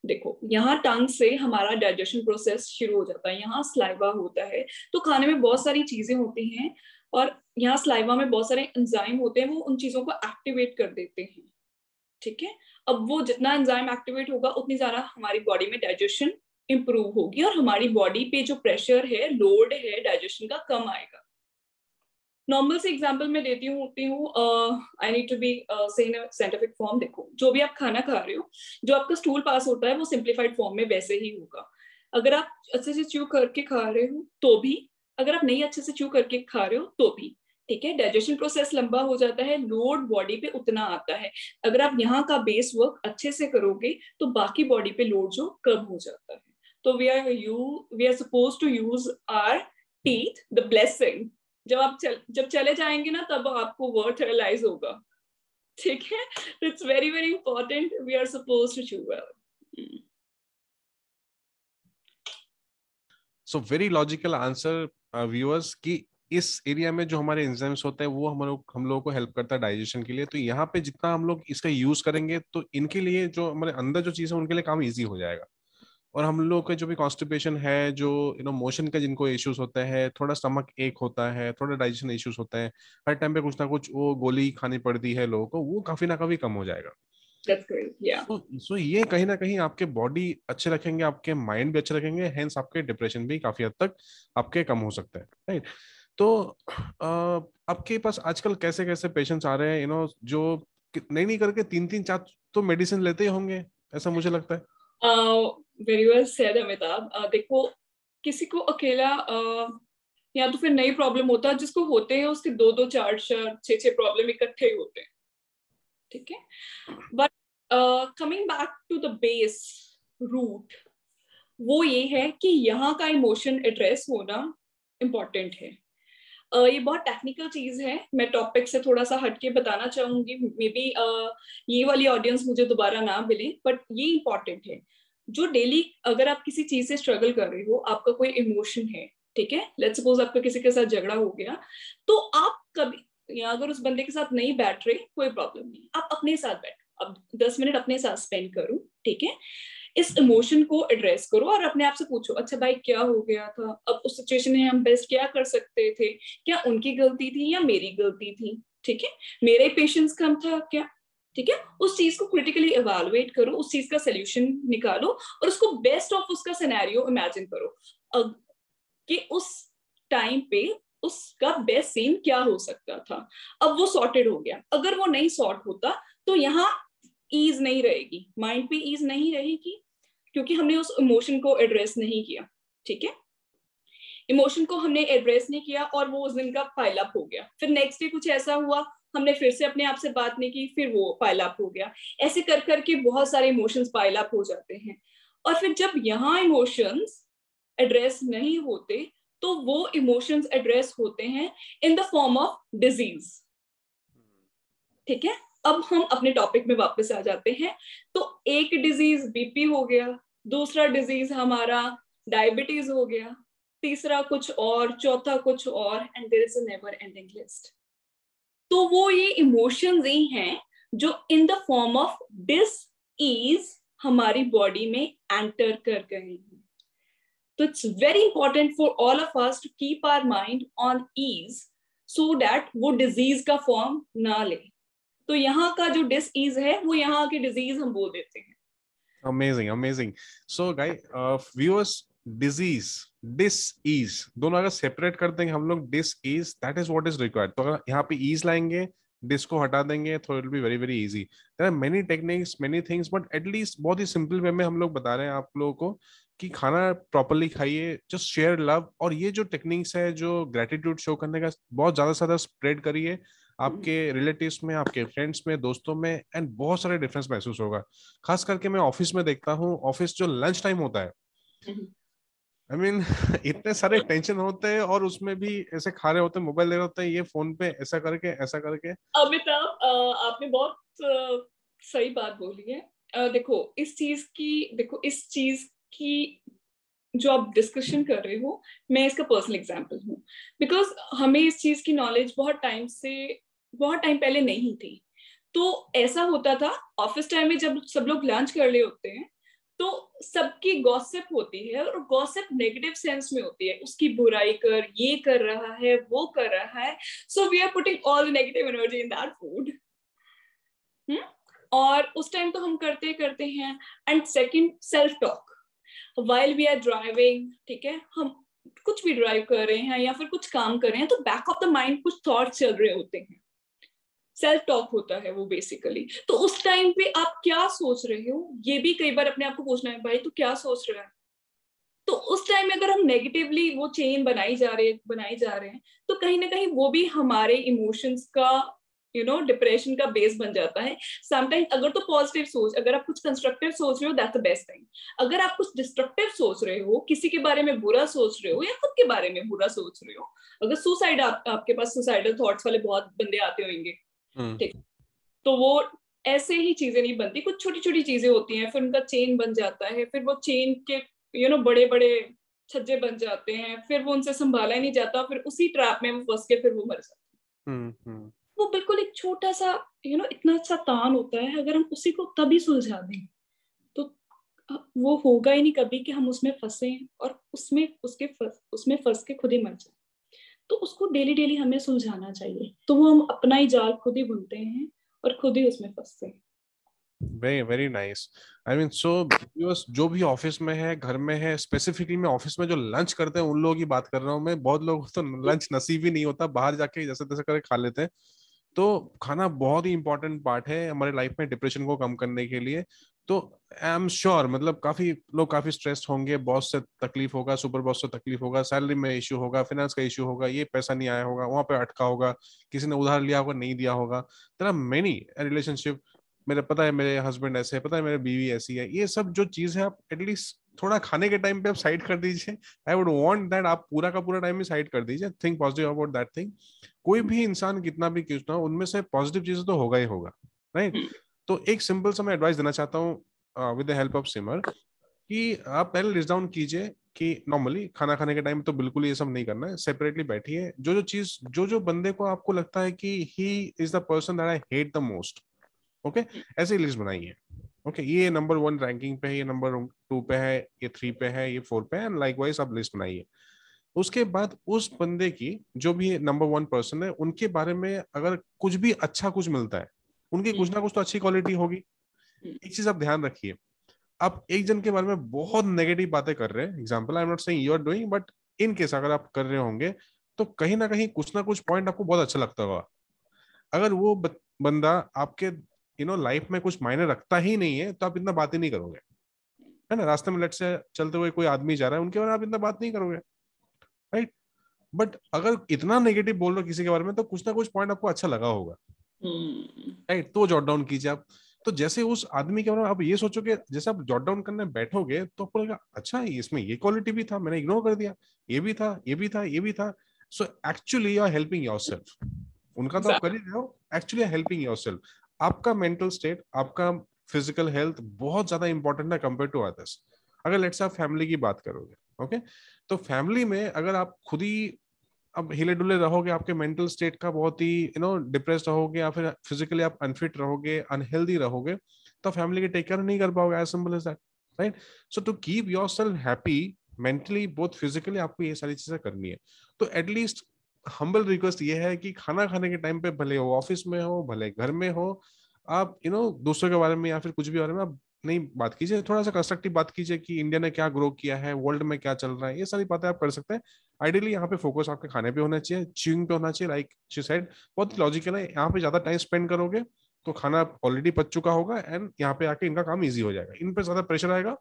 Speaker 2: देखो यहाँ टंग से हमारा डाइजेशन प्रोसेस शुरू हो जाता है, यहाँ स्लाइवा होता है, तो खाने में बहुत सारी चीजें होती हैं और यहाँ सलाइवा में बहुत सारे एंजाइम होते हैं, वो उन चीजों को एक्टिवेट कर देते हैं, ठीक है। अब वो जितना एंजाइम एक्टिवेट होगा उतनी ज्यादा हमारी बॉडी में डाइजेशन इंप्रूव होगी और हमारी बॉडी पे जो प्रेशर है, लोड है डाइजेशन का, कम आएगा। नॉर्मल से एग्जांपल मैं देती हूँ आई नीड टू बी से इन साइंटिफिक फॉर्म। देखो, जो भी आप खाना खा रहे हो, जो आपका स्टूल पास होता है वो सिंप्लीफाइड फॉर्म में वैसे ही होगा। अगर आप अच्छे से च्यू करके खा रहे हो तो भी, अगर आप नहीं अच्छे से च्यू करके खा रहे हो तो भी, ठीक है। डाइजेशन प्रोसेस लंबा हो जाता है, लोड बॉडी पे उतना आता है। अगर आप यहाँ का बेस वर्क अच्छे से करोगे तो बाकी बॉडी पे लोड जो कम हो जाता है। तो we are suppose to use our teeth, the blessing. जब चले जाएंगे ना, तब आपको वर्थ रियलाइज होगा, ठीक है। It's very very important, we are suppose to chew well.
Speaker 1: So very logical answer viewers, कि इस एरिया में जो हमारे एंजाइम्स होते हैं वो हम लोगों को हेल्प करता है डाइजेशन के लिए। तो यहाँ पे जितना हम लोग इसका यूज करेंगे तो इनके लिए जो हमारे अंदर जो चीज है उनके लिए काम इजी हो जाएगा। और हम लोग के जो भी कॉन्स्टिपेशन है, जो मोशन का जिनको इश्यूज होते हैं, थोड़ा स्टमक एक होता है, थोड़ा डाइजेशन इश्यूज होते हैं, हर टाइम पे कुछ ना कुछ वो गोली खानी पड़ती है लोगों को, वो काफी ना काफी कम हो जाएगा।
Speaker 2: That's great, yeah.
Speaker 1: सो ये कहीं ना कहीं आपके बॉडी अच्छे रखेंगे, आपके माइंड भी अच्छे रखेंगे, हेंस आपके डिप्रेशन भी काफी हद तक आपके कम हो सकते हैं, राइट। तो आपके पास आजकल कैसे कैसे पेशेंट्स आ रहे हैं, जो नहीं नहीं करके 3-3-4 तो मेडिसिन लेते ही होंगे, ऐसा मुझे लगता है।
Speaker 2: Very well said Amitabh. देखो, किसी को अकेला या तो फिर नई प्रॉब्लम होता है, जिसको होते हैं उसके 2-2, 4-4, 6-6 प्रॉब्लम इकट्ठे ही होते हैं, ठीक है। But coming back to the base root, वो ये है कि यहाँ का इमोशन एड्रेस होना इम्पोर्टेंट है। ये बहुत टेक्निकल चीज है, मैं टॉपिक से थोड़ा सा हटके बताना चाहूंगी, मे बी ये वाली ऑडियंस मुझे दोबारा ना मिले, बट ये इंपॉर्टेंट है। जो डेली, अगर आप किसी चीज से स्ट्रगल कर रहे हो, आपका कोई इमोशन है, ठीक है, लेट्स सपोज आपका किसी के साथ झगड़ा हो गया, तो आप कभी, या अगर उस बंदे के साथ नहीं बैठ रहे, कोई प्रॉब्लम नहीं, आप अपने साथ बैठो, अब 10 मिनट अपने साथ स्पेंड करो, ठीक है। इस इमोशन को एड्रेस करो और अपने आप से पूछो, अच्छा भाई क्या हो गया था, अब उस सिचुएशन में हम बेस्ट क्या कर सकते थे, क्या उनकी गलती थी या मेरी गलती थी, ठीक है, मेरे पेशेंस कम था क्या, ठीक है। उस चीज को क्रिटिकली इवैल्यूएट करो, उस चीज का सोल्यूशन निकालो और उसको बेस्ट ऑफ उसका सिनेरियो इमेजिन करो कि उस टाइम पे उसका बेस्ट सीन क्या हो सकता था। अब वो सॉर्टेड हो गया, अगर वो नहीं सॉर्ट होता तो यहाँ ईज नहीं रहेगी, माइंड पे ईज नहीं रहेगी, क्योंकि हमने उस इमोशन को एड्रेस नहीं किया, ठीक है। इमोशन को हमने एड्रेस नहीं किया और वो उस दिन का पाइल अप हो गया, फिर नेक्स्ट डे कुछ ऐसा हुआ, हमने फिर से अपने आप से बात नहीं की, फिर वो पाइल अप हो गया। ऐसे कर करके बहुत सारे इमोशंस पाइल अप हो जाते हैं। और फिर जब यहाँ इमोशंस एड्रेस नहीं होते, तो वो इमोशंस एड्रेस होते हैं इन द फॉर्म ऑफ डिजीज, ठीक है। अब हम अपने टॉपिक में वापस आ जाते हैं। तो एक डिजीज बीपी हो गया, दूसरा डिजीज हमारा डायबिटीज हो गया, तीसरा कुछ और, चौथा कुछ और, and there is a never ending list. तो वो ये इमोशंस ही हैं जो in the form of dis ease हमारी बॉडी में एंटर कर गए हैं। तो it's very important for all of us to keep our mind on ease, so that वो डिजीज का फॉर्म ना ले। तो यहाँ का जो डिस ईज है, वो यहाँ की डिजीज हम बोल देते हैं।
Speaker 1: Amazing amazing. So guys, viewers, disease, dis ease दोनों अगर सेपरेट कर देंगे हम लोग, dis ease that is what is required. तो अगर यहाँ पे ईज लाएंगे, डिस को हटा देंगे, तो it will be very very easy. There are many techniques, many things, but at least बहुत ही सिंपल वे में हम लोग बता रहे हैं आप लोगों को कि खाना प्रॉपरली खाइए, जस्ट शेयर लव। और ये जो टेक्निक्स है, जो ग्रेटिट्यूड शो करने का, बहुत ज्यादा से ज्यादा स्प्रेड करिए आपके रिलेटिव्स में, आपके फ्रेंड्स में, दोस्तों में, एंड बहुत सारे डिफरेंस महसूस होगा। खास करके मैं ऑफिस में देखता हूँ, ऑफिस जो लंच टाइम होता है, आई मीन इतने सारे टेंशन होते हैं और उसमें भी ऐसे खा रहे होते हैं, मोबाइल ले रहे होते हैं, ये फोन पे ऐसा करके ऐसा करके।
Speaker 2: अमिताभ, आपने बहुत सही बात बोली है। देखो इस चीज की जो आप डिस्कशन कर रहे हो, मैं इसका पर्सनल एग्जांपल हूँ, बिकॉज हमें इस चीज की नॉलेज बहुत टाइम पहले नहीं थी। तो ऐसा होता था ऑफिस टाइम में, जब सब लोग लंच कर रहे होते हैं, तो सबकी गॉसिप होती है, और गॉसिप नेगेटिव सेंस में होती है, उसकी बुराई कर, ये कर रहा है, वो कर रहा है, so we are putting all the negative energy in that food. और उस टाइम तो हम करते करते हैं। And second, self talk while we are driving, ठीक है, हम कुछ भी ड्राइव कर रहे हैं या फिर कुछ काम कर रहे हैं, तो बैक ऑफ द माइंड कुछ थॉट्स चल रहे होते हैं, सेल्फ टॉक होता है वो बेसिकली। तो उस टाइम पे आप क्या सोच रहे हो, ये भी कई बार अपने आप को पूछना है, भाई तू क्या सोच रहा है। तो उस टाइम में अगर हम नेगेटिवली वो चेन बनाई जा रहे हैं, तो कहीं ना कहीं वो भी हमारे इमोशंस का डिप्रेशन का बेस बन जाता है। समटाइम्स अगर तो पॉजिटिव सोच, अगर आप कुछ कंस्ट्रक्टिव सोच रहे हो, दैट्स द बेस्ट थिंग। अगर आप कुछ डिस्ट्रक्टिव सोच रहे हो, किसी के बारे में बुरा सोच रहे हो या खुद के बारे में बुरा सोच रहे हो, अगर सुसाइड आपके पास सुसाइडल थॉट्स वाले बहुत बंदे आते होंगे, ठीक, तो वो ऐसे ही चीजें नहीं बनती, कुछ छोटी छोटी चीजें होती हैं, फिर उनका चेन बन जाता है, फिर वो चेन के बड़े बड़े छज्जे बन जाते हैं, फिर वो उनसे संभाला ही नहीं जाता, फिर उसी ट्रैप में वो फंस के फिर वो मर जाते हैं। वो बिल्कुल एक छोटा सा इतना अच्छा तान होता है, अगर हम उसी को तभी सुलझा दें तो वो होगा ही नहीं कभी कि हम उसमें फंसे और उसमें फंस के खुद ही मर जाए। तो उसको डेली डेली हमें सुलझाना चाहिए, तो वो हम अपना ही जाल खुद ही बुनते हैं और खुद ही उसमें फंसते हैं।
Speaker 1: Very very nice. I mean so जो भी ऑफिस में है, घर में है, स्पेसिफिकली मैं ऑफिस में जो लंच करते हैं उन लोगों की बात कर रहा हूँ मैं। बहुत लोग तो लंच नसीब ही नहीं होता, बाहर जाके जैसे तैसे करके खा लेते हैं। तो खाना बहुत ही इंपॉर्टेंट पार्ट है हमारे लाइफ में डिप्रेशन को कम करने के लिए। तो आई एम श्योर मतलब काफी लोग काफी स्ट्रेस्ड होंगे, बॉस से तकलीफ होगा, सुपर बॉस से तकलीफ होगा, सैलरी में इश्यू होगा, फाइनेंस का इश्यू होगा, ये पैसा नहीं आया होगा, वहां पे अटका होगा, किसी ने उधार लिया होगा नहीं दिया होगा। There are many relationship. मेरे पता है मेरे हस्बैंड ऐसे है, पता है मेरी बीवी ऐसी है। ये सब जो चीज है आप एटलीस्ट थोड़ा खाने के टाइम पे आप साइड कर दीजिए। आई वुड वांट दैट आप पूरा का पूरा टाइम ही साइड कर दीजिए, think positive about that thing. कोई भी इंसान कितना भी कुछ ना हो, उनमें से पॉजिटिव चीजें तो होगा ही होगा, राइट। तो एक सिंपल सा मैं एडवाइस देना चाहता हूँ विद द हेल्प ऑफ सिमर, कि आप पहले लिस्ट डाउन कीजिए कि नॉर्मली खाना खाने के टाइम तो बिल्कुल ये सब नहीं करना है, सेपरेटली बैठिए। जो बंदे को आपको लगता है कि he is the person that I hate the most, okay, ऐसे ही लिस्ट बनाइए। ओके, ये नंबर 1 रैंकिंग पे है, ये नंबर 2 पे है, ये 3 पे है, ये 4 पे है, एंड लाइकवाइज आप लिस्ट बनाइए। उसके बाद उस बंदे की जो भी नंबर 1 पर्सन है उनके बारे में अगर कुछ भी अच्छा कुछ मिलता है, उनकी कुछ ना कुछ तो अच्छी क्वालिटी होगी। एक चीज आप ध्यान रखिए, आप एक जन के बारे में बहुत नेगेटिव बातें कर रहे हैं, example I am not saying you are doing, but in case अगर आप कर रहे होंगे तो कहीं ना कहीं कुछ ना कुछ पॉइंट आपको बहुत अच्छा लगता होगा। अगर वो बंदा आपके लाइफ में कुछ मायने रखता ही नहीं है तो आप इतना बात ही नहीं करोगे, है ना। रास्ते में लेट से चलते हुए कोई आदमी जा रहा है, उनके बारे में आप इतना बात नहीं करोगे, राइट। बट अगर इतना नेगेटिव बोल रहे हो किसी के बारे में तो कुछ ना कुछ पॉइंट आपको अच्छा लगा होगा, राइट। तो जॉट डाउन कीजिए आप। तो जैसे उस आदमी के बारे में आप ये सोचोगे, जैसे आप जॉट डाउन करने बैठोगे तो आपको लगा अच्छा इसमें ये क्वालिटी भी था, मैंने इग्नोर कर दिया, ये भी था, ये भी था, ये भी था। So actually you are helping yourself. उनका तो आप कर ही रहे हो, एक्चुअली हेल्पिंग योरसेल्फ। आपका मेंटल स्टेट, आपका फिजिकल हेल्थ बहुत ज्यादा इंपॉर्टेंट है कंपेयर टू अदर्स। अगर लेट्स आप फैमिली की बात करोगे, ओके, तो फैमिली में अगर आप खुद ही अब हिले डुले रहोगे, आपके मेंटल स्टेट का बहुत ही डिप्रेस्ड रहोगे, या फिर फिजिकली आप अनफिट रहोगे, अनहेल्दी रहोगे, तो फैमिली के टेक केयर नहीं कर पाओगे, as simple as that, right. So to keep yourself happy mentally both physically, आपको ये सारी चीजें करनी है। तो एटलीस्ट हम्बल रिक्वेस्ट ये है कि खाना खाने के टाइम पे, भले वो ऑफिस में हो भले घर में हो, आप दूसरों के बारे में या फिर कुछ भी बारे में आप नहीं बात कीजिए, थोड़ा सा कंस्ट्रक्टिव बात कीजिए कि इंडिया ने क्या ग्रो किया है, वर्ल्ड में क्या चल रहा है, ये सारी बातें आप कर सकते हैं। आइडियली यहाँ पे फोकस आपके खाने पे होना चाहिए, च्यूइंग पे होना चाहिए, लाइक शी सेड। बहुत लॉजिकल है, यहाँ पे ज्यादा टाइम स्पेंड करोगे तो खाना ऑलरेडी पच चुका होगा, एंड यहाँ पे आके इनका काम ईजी हो जाएगा। इन पे ज्यादा प्रेशर आएगा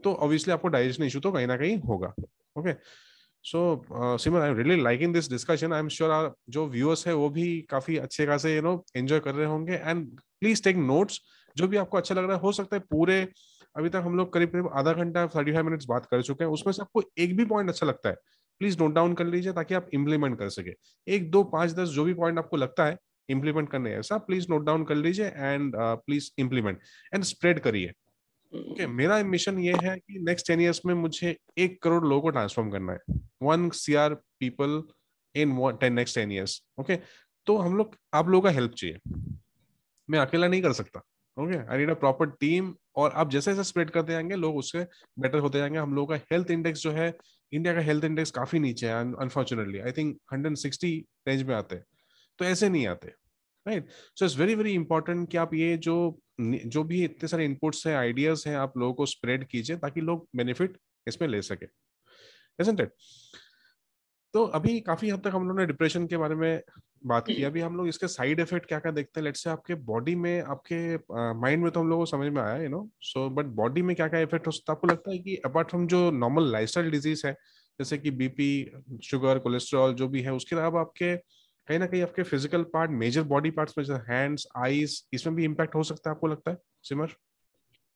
Speaker 1: तो ऑब्वियसली आपको डाइजेशन इशू तो कहीं ना कहीं होगा। Okay, so Simar, I am really liking this discussion. I am sure जो व्यूअर्स है वो भी काफी अच्छे खासे एंजॉय कर रहे होंगे, एंड प्लीज टेक नोट्स। जो भी आपको अच्छा लग रहा है, हो सकता है पूरे अभी तक हम लोग करीब करीब आधा घंटा 35 मिनट्स बात कर चुके हैं, उसमें से आपको एक भी पॉइंट अच्छा लगता है, प्लीज नोट डाउन कर लीजिए ताकि आप इंप्लीमेंट कर सके। 1 2 5 10 जो भी पॉइंट आपको लगता है इंप्लीमेंट करने ऐसा, प्लीज नोट डाउन कर लीजिए and please implement and spread करिए। ओके, मेरा मिशन ये है कि नेक्स्ट 10 ईयर्स में मुझे 1 करोड़ लोगों को ट्रांसफॉर्म करना है, 1 CR people in next 10 years. Okay, तो हम लोग आप लोगों का हेल्प चाहिए, मैं अकेला नहीं कर सकता। Okay, I need a proper team. और आप जैसे जैसे स्प्रेड करते जाएंगे लोग उससे बेटर होते जाएंगे। हम लोगों का हेल्थ इंडेक्स जो है, इंडिया का हेल्थ इंडेक्स काफी नीचे है अनफॉर्चुनेटली, आई थिंक 160 रेंज में आते हैं, तो ऐसे नहीं आते, right. So it's very very important कि आप ये जो भी इतने सारे इनपुट्स हैं, आइडियाज हैं, आप लोगों को स्प्रेड कीजिए ताकि लोग बेनिफिट इसमें ले सके, isn't it? तो अभी काफी हद तक हम लोगों ने डिप्रेशन के बारे में बात की। अभी हम लोग इसके साइड इफेक्ट क्या क्या देखते हैं। लेट्स से आपके बॉडी में, आपके माइंड में तो हम लोगों को समझ में आया, सो बट बॉडी में क्या क्या इफेक्ट हो सकता है। आपको लगता है कि अपार्ट फ्रॉम जो नॉर्मल लाइफस्टाइल डिजीज है जैसे कि बीपी, शुगर, कोलेस्ट्रॉल जो भी है, उसके अलावा आपके कहीं ना कहीं आपके physical part, major body parts में जैसे हैंड्स, आईज, इसमें भी इम्पैक्ट हो सकता है, आपको लगता है सिमर?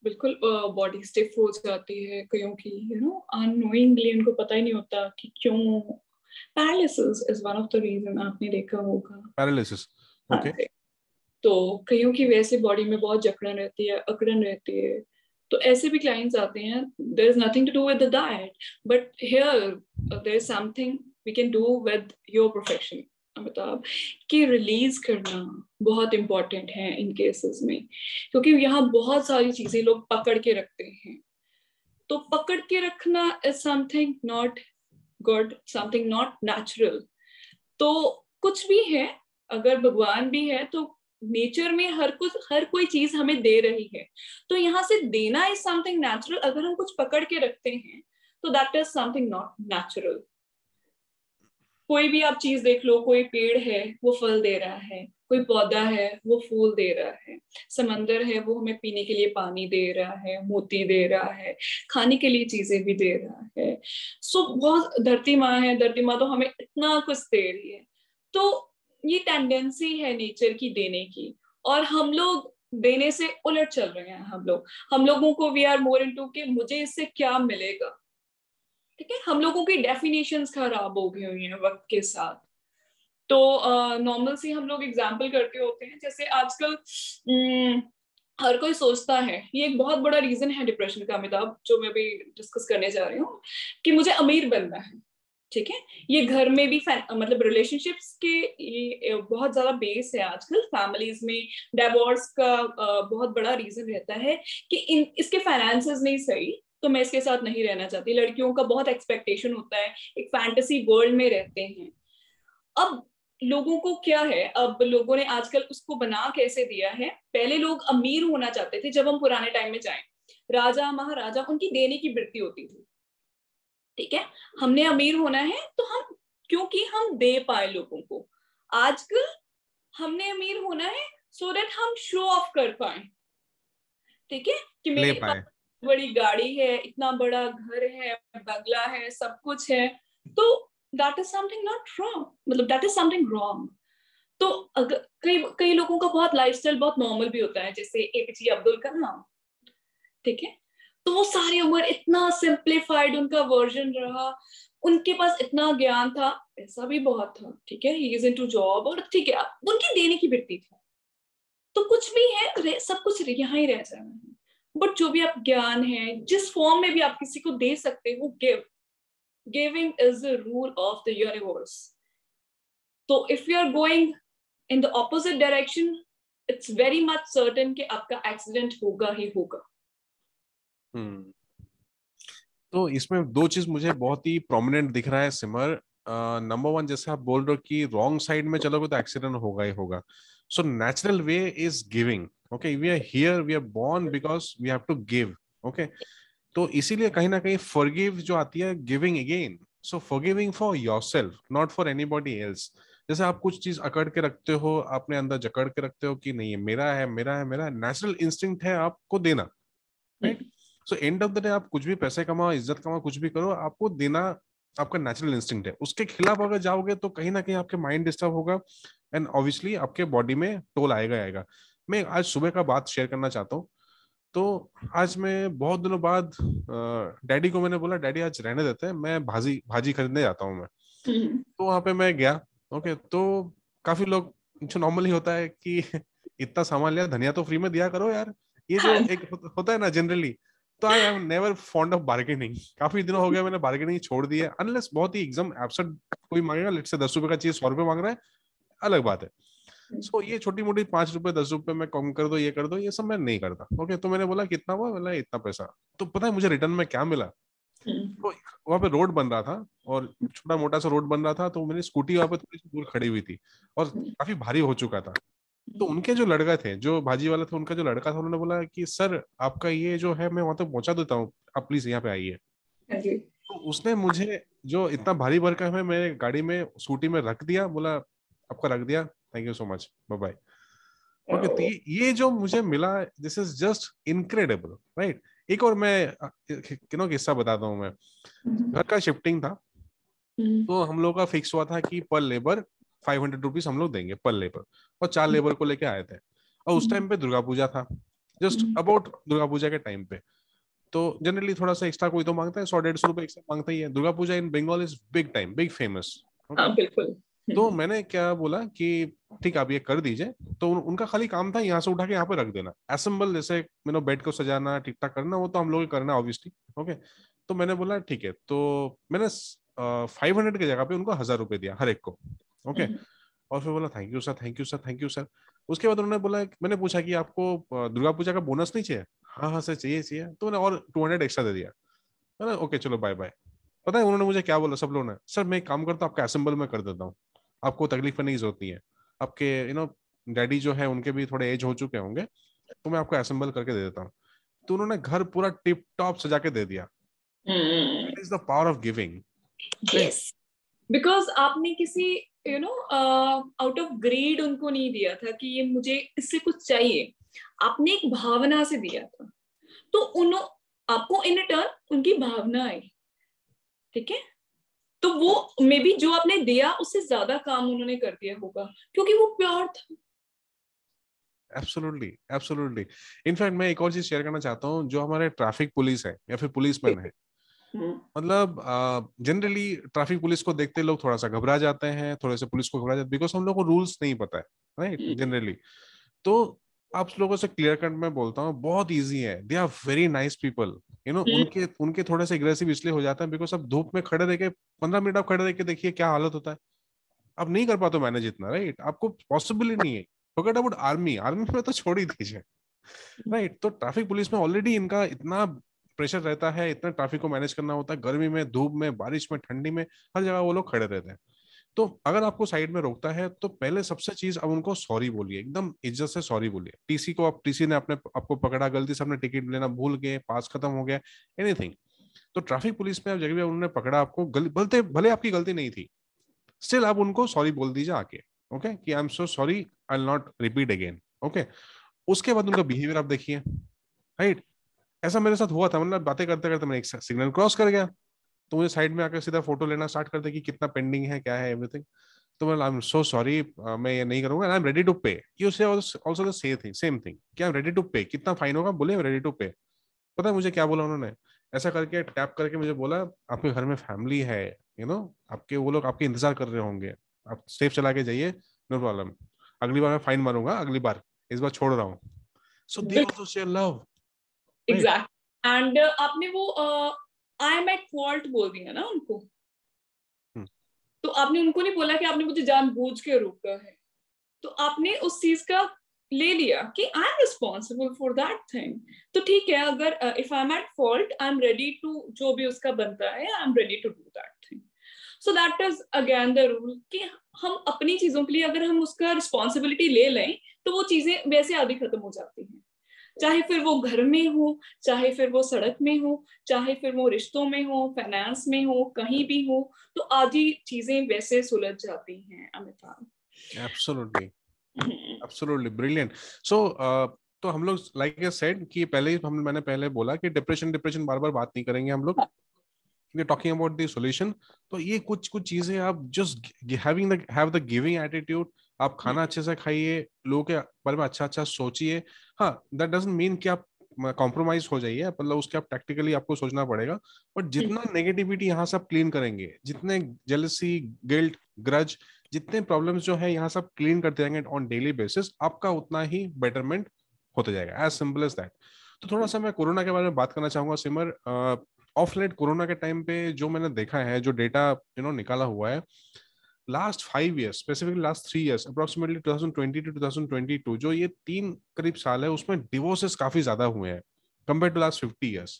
Speaker 2: बिल्कुल, बॉडी स्टिफ हो जाती है कईयों की, अननोइंगली उनको पता ही नहीं होता कि क्यों। Paralysis is one of the reason, आपने देखा होगा।
Speaker 1: पैरालिसिस,
Speaker 2: हाँ
Speaker 1: ओके।
Speaker 2: जी। तो कईयों की वैसे बॉडी में बहुत जकड़न रहती है, अकड़न रहती है। तो ऐसे भी क्लाइंट्स आते हैं, there is nothing to do with the diet, but here there is something we can do with your profession Amitabh, कि रिलीज करना बहुत इंपॉर्टेंट है इन केसेस में, क्योंकि यहाँ बहुत सारी चीजें लोग पकड़ के रखते हैं। तो पकड़ के रखना is something not good, something not natural. तो कुछ भी है, अगर भगवान भी है तो नेचर में हर कोई चीज हमें दे रही है। तो यहाँ से देना इज समथिंग नेचुरल। अगर हम कुछ पकड़ के रखते हैं तो that is something not natural. कोई भी आप चीज देख लो, कोई पेड़ है वो फल दे रहा है, कोई पौधा है वो फूल दे रहा है, समंदर है वो हमें पीने के लिए पानी दे रहा है, मोती दे रहा है, खाने के लिए चीजें भी दे रहा है। सो बहुत, धरती माँ है, धरती माँ तो हमें इतना कुछ दे रही है। तो ये टेंडेंसी है नेचर की देने की, और हम लोग देने से उलट चल रहे हैं। हम लोगों को वी आर मोर इनटू कि मुझे इससे क्या मिलेगा। ठीक है, हम लोगों की डेफिनेशंस खराब हो गई हुई हैं वक्त के साथ। तो नॉर्मल सी हम लोग एग्जाम्पल करते होते हैं, जैसे आजकल हर कोई सोचता है, ये एक बहुत बड़ा रीजन है डिप्रेशन का अमिताभ, जो मैं अभी डिस्कस करने जा रही हूँ, कि मुझे अमीर बनना है। ठीक है, ये घर में भी मतलब रिलेशनशिप्स के ये बहुत ज्यादा बेस है आजकल फैमिलीज में। डाइवोर्स का बहुत बड़ा रीजन रहता है कि इसके फाइनेंसेस नहीं सही, तो मैं इसके साथ नहीं रहना चाहती। लड़कियों का बहुत एक्सपेक्टेशन होता है, एक फैंटेसी वर्ल्ड में रहते हैं। अब लोगों को क्या है, अब लोगों ने आजकल उसको बना कैसे दिया है। पहले लोग अमीर होना चाहते थे, जब हम पुराने टाइम में जाएं, राजा महाराजा उनकी देने की वृत्ति होती थी। ठीक है, हमने अमीर होना है तो हम, क्योंकि हम दे पाए लोगों को। आजकल हमने अमीर होना है सो दैट हम शो ऑफ कर पाए। ठीक है, कि
Speaker 1: ले
Speaker 2: मेरी इतना
Speaker 1: पाए।
Speaker 2: बड़ी गाड़ी है, इतना बड़ा घर है, बंगला है, सब कुछ है। तो that is something not wrong, मतलब दैट इज समथिंग रॉन्ग। तो अगर कई कई लोगों का बहुत लाइफस्टाइल बहुत नॉर्मल भी होता है, जैसे एपीजे अब्दुल कलाम। ठीक है, तो वो सारी उम्र इतना सिंप्लीफाइड उनका वर्जन रहा, उनके पास इतना ज्ञान था, ऐसा भी बहुत था। ठीक है, ही इज इनटू जॉब, और ठीक है उनकी देने की वृत्ति थी। तो कुछ भी है, सब कुछ यहाँ ही रह जाना है। बट जो भी आप ज्ञान है, जिस फॉर्म में भी आप किसी को दे सकते हो, giving is the rule of the universe. तो if you are going in the opposite direction, it's very much certain कि आपका एक्सीडेंट होगा ही होगा।
Speaker 1: हम्म। तो इसमें दो चीज मुझे बहुत ही प्रोमिनेंट दिख रहा है सिमर। नंबर वन, जैसे आप बोल रहे हो कि रॉन्ग साइड में चलोगे तो एक्सीडेंट होगा ही होगा। So natural way is giving. Okay, we are here, we are born because we have to give. Okay, तो इसीलिए कहीं ना कहीं फॉरगिव जो आती है, giving again. So forgiving for yourself, not for anybody else. जैसे आप कुछ चीज अकड़ के रखते हो, अपने अंदर जकड़ के रखते हो कि नहीं ये मेरा है, मेरा है, मेरा है, नेचुरल इंस्टिंक्ट है आपको देना, right. So end of the day आप कुछ भी पैसे कमाओ, इज्जत कमाओ, कुछ भी करो, आपको देना आपका नेचुरल इंस्टिंक्ट है। उसके खिलाफ अगर जाओगे तो कहीं ना कहीं आपके माइंड डिस्टर्ब होगा, एंड ऑब्वियसली आपके बॉडी में टोल आएगा ही आएगा। मैं आज सुबह का बात शेयर करना चाहता हूँ। तो आज मैं बहुत दिनों बाद डैडी को मैंने बोला, डैडी आज रहने देते हैं, मैं भाजी भाजी खरीदने जाता हूँ मैं। तो वहां पे मैं गया। ओके, तो काफी लोग, जो नॉर्मली होता है कि इतना सामान लिया, धनिया तो फ्री में दिया करो यार, ये जो
Speaker 2: हाँ।
Speaker 1: एक होता है ना जनरली। तो I am never fond of bargaining. काफी दिनों हो गया मैंने बार्गेनिंग छोड़ दी है, अनलेस बहुत ही एकदम एब्सर्ड कोई मांगेगा, लेट्स से 10 रुपए का चीज 100 रुपए मांग रहा है, अलग बात है। सो ये छोटी मोटी 5 रुपए 10 रुपए में कम कर दो, ये कर दो, ये सब मैं नहीं करता। ओके, तो मैंने बोला कितना हुआ, बोला इतना पैसा। तो पता है मुझे रिटर्न में क्या मिला? तो वहां पे रोड बन रहा था और छोटा मोटा सा रोड बन रहा था, तो मेरी स्कूटी वहां पे थोड़ी सी दूर खड़ी हुई थी और काफी भारी हो चुका था। तो उनके जो लड़का थे, जो भाजी वाला था, उनका जो लड़का था, उन्होंने बोला कि सर आपका ये जो है मैं वहां तक पहुंचा देता हूँ, आप प्लीज यहाँ पे आइए। तो उसने मुझे जो इतना भारी भरकम है मेरे गाड़ी में स्कूटी में रख दिया, बोला आपका रख दिया, thank you so much, bye bye. Okay, तो ये जो मुझे मिला, this is just incredible, right. एक और मैं किस्सा बताता हूँ मैं। घर का शिफ्टिंग था, तो हम लोग का फिक्स हुआ था कि पर लेबर 500 रुपीज हम लोग देंगे पर लेबर, और 4 लेबर को लेके आए थे। और उस टाइम पे दुर्गा पूजा था, जस्ट अबाउट दुर्गा पूजा के टाइम पे। तो जनरली थोड़ा सा एक्स्ट्रा कोई तो मांगता है, 100-150 रुपए एक्स्ट्रा मांगता ही है। Durga Puja in Bengal is big time, big famous. Okay,
Speaker 2: हाँ बिल्कुल।
Speaker 1: तो मैंने क्या बोला कि ठीक है आप ये कर दीजिए। तो उनका खाली काम था यहाँ से उठा के यहाँ पे रख देना, असेंबल, जैसे बेड को सजाना, ठीक ठाक करना, वो तो हम लोग करना ऑब्वियसली। ओके, तो मैंने बोला ठीक है। तो मैंने 500 की जगह पे उनको 1000 रुपए दिया हर एक को। ओके, और फिर बोला thank you sir, thank you sir, thank you sir. उसके बाद उन्होंने बोला, मैंने पूछा कि आपको दुर्गा पूजा का बोनस नहीं चाहिए? हाँ हाँ सर चाहिए चाहिए। तो मैंने और 200 एक्स्ट्रा दे दिया। मैंने ओके चलो बाय बाय। पता है उन्होंने मुझे क्या बोला सब लोगों ने? सर मैं एक काम करता हूँ, आपका असेंबल में कर देता हूँ, आपको तकलीफ करने की जरूरत नहीं है। आपके डैडी जो है उनके भी थोड़े एज हो चुके होंगे, तो मैं आपको असेंबल करके दे देता हूँ। तो उन्होंने घर पूरा टिप टॉप सजा के दे दिया। It is the power of giving.
Speaker 2: Yes, because आपने किसी आउट ऑफ ग्रीड उनको नहीं दिया था कि ये मुझे इससे कुछ चाहिए, आपने एक भावना से दिया था। तो आपको इन रिटर्न उनकी भावना आई, ठीक है। तो वो मे बी जो आपने दिया उससे ज्यादा काम उन्होंने कर दिया होगा, क्योंकि वो प्यार था।
Speaker 1: Absolutely, absolutely. इनफैक्ट मैं एक और चीज शेयर करना चाहता हूँ, जो हमारे ट्रैफिक पुलिस है या फिर पुलिसमैन है, मतलब जनरली ट्रैफिक पुलिस को देखते लोग थोड़ा सा घबरा जाते हैं, थोड़े से पुलिस को घबरा जाते हैं, बिकॉज हम लोग को रूल्स नहीं पता है, राइट, जनरली। तो आप लोगों से क्लियर कट में बोलता हूँ, बहुत इजी है, they are very nice people. उनके उनके थोड़े से एग्रेसिव इसलिए हो जाता है बिकॉज अब धूप में खड़े रह के 15 मिनट आप खड़े रह के देखिए क्या हालत होता है। आप नहीं कर पाते मैनेज इतना, राइट, आपको पॉसिबल ही नहीं है। फॉरगेट अबाउट आर्मी, आर्मी में तो छोड़ ही दीजिए, राइट। तो ट्रैफिक पुलिस में ऑलरेडी इनका इतना प्रेशर रहता है, इतना ट्रैफिक को मैनेज करना होता है, गर्मी में, धूप में, बारिश में, ठंडी में, हर जगह वो लोग खड़े रहते हैं। तो अगर आपको साइड में रोकता है तो पहले सबसे चीज अब उनको सॉरी बोलिए, एकदम इज्जत से सॉरी बोलिए। टीसी को, आप टीसी ने अपने आपको पकड़ा, गलती से अपने टिकट लेना भूल गए, पास खत्म हो गया, एनीथिंग, तो ट्रैफिक पुलिस में आप जगह उन्होंने पकड़ा आपको, भले भले आपकी गलती नहीं थी, स्टिल आप उनको सॉरी बोल दीजिए आके। ओके, कि I am so sorry, I will not repeat again. Okay, उसके बाद उनका बिहेवियर आप देखिए, राइट। ऐसा मेरे साथ हुआ था, मतलब बातें करते करते मैं एक सिग्नल क्रॉस कर गया, तो मुझे साइड में आकर सीधा फोटो लेना स्टार्ट कर दे कि कितना पेंडिंग है, क्या है, एवरीथिंग। तो मैं, आई एम सो सॉरी, मैं ये नहीं करूंगा, आई एम रेडी टू पे। यू से आल्सो द सेम थिंग, क्या आई एम रेडी टू पे, कितना फाइन होगा, बोले रेडी टू पे। पता है मुझे क्या बोला उन्होंने? ऐसा करके टैप करके मुझे बोला, आपके घर में फैमिली है, आपके वो लोग आपके इंतजार कर रहे होंगे, आप सेफ चला के जाइए, नो प्रॉब्लम, अगली बार मैं फाइन मारूंगा, अगली बार, इस बार छोड़ रहा हूँ। So they also share love, right.
Speaker 2: Exact. And आपने वो आई एम एट फॉल्ट बोल दिया ना उनको। तो आपने उनको नहीं बोला कि आपने मुझे जानबूझ के रोका है, तो आपने उस चीज का ले लिया कि I am responsible for that thing. तो ठीक है, अगर if I am at fault, I am ready to, जो भी उसका बनता है, I am ready to do that thing. So that is again the rule कि हम अपनी चीजों के लिए अगर हम उसका रिस्पॉन्सिबिलिटी ले लें तो वो चीजें वैसे आधी खत्म हो जाती हैं, चाहे फिर वो घर में हो, चाहे फिर वो सड़क में हो, चाहे फिर वो रिश्तों में हो, फाइनेंस में हो, कहीं भी हो, तो आधी चीजें वैसे सुलझ जाती हैं Amitabh.
Speaker 1: Absolutely, absolutely brilliant. So तो हम लोग, लाइक आई सेड कि पहले ही मैंने पहले बोला कि डिप्रेशन डिप्रेशन बार बार बात नहीं करेंगे हम लोग, टॉकिंग अबाउट द सॉल्यूशन। तो ये कुछ कुछ चीजें, आप just have the giving attitude, आप खाना अच्छे से खाइए, लोगों के बारे में अच्छा अच्छा सोचिए। हाँ, दैट डजंट मीन कि आप कॉम्प्रोमाइज हो जाइए, मतलब उसके आप टैक्टिकली आपको सोचना पड़ेगा। बट जितना नेगेटिविटी यहाँ से आप क्लीन करेंगे, जितने जेलसी, गिल्ट, ग्रज, जितने प्रॉब्लम्स जो है यहाँ से आप क्लीन करते जाएंगे ऑन डेली बेसिस, आपका उतना ही बेटरमेंट होते जाएगा, एज सिंपल एज दैट। तो थोड़ा सा मैं कोरोना के बारे में बात करना चाहूंगा सिमर। ऑफ लेट कोरोना के टाइम पे जो मैंने देखा है, जो डेटा निकाला हुआ है, last 5 years, specifically last 3 years, approximately 2020 to 2022, जो ये 3 करीब साल है, उसमें डिवोर्सेस काफी ज्यादा हुए हैं compare to last 50 years.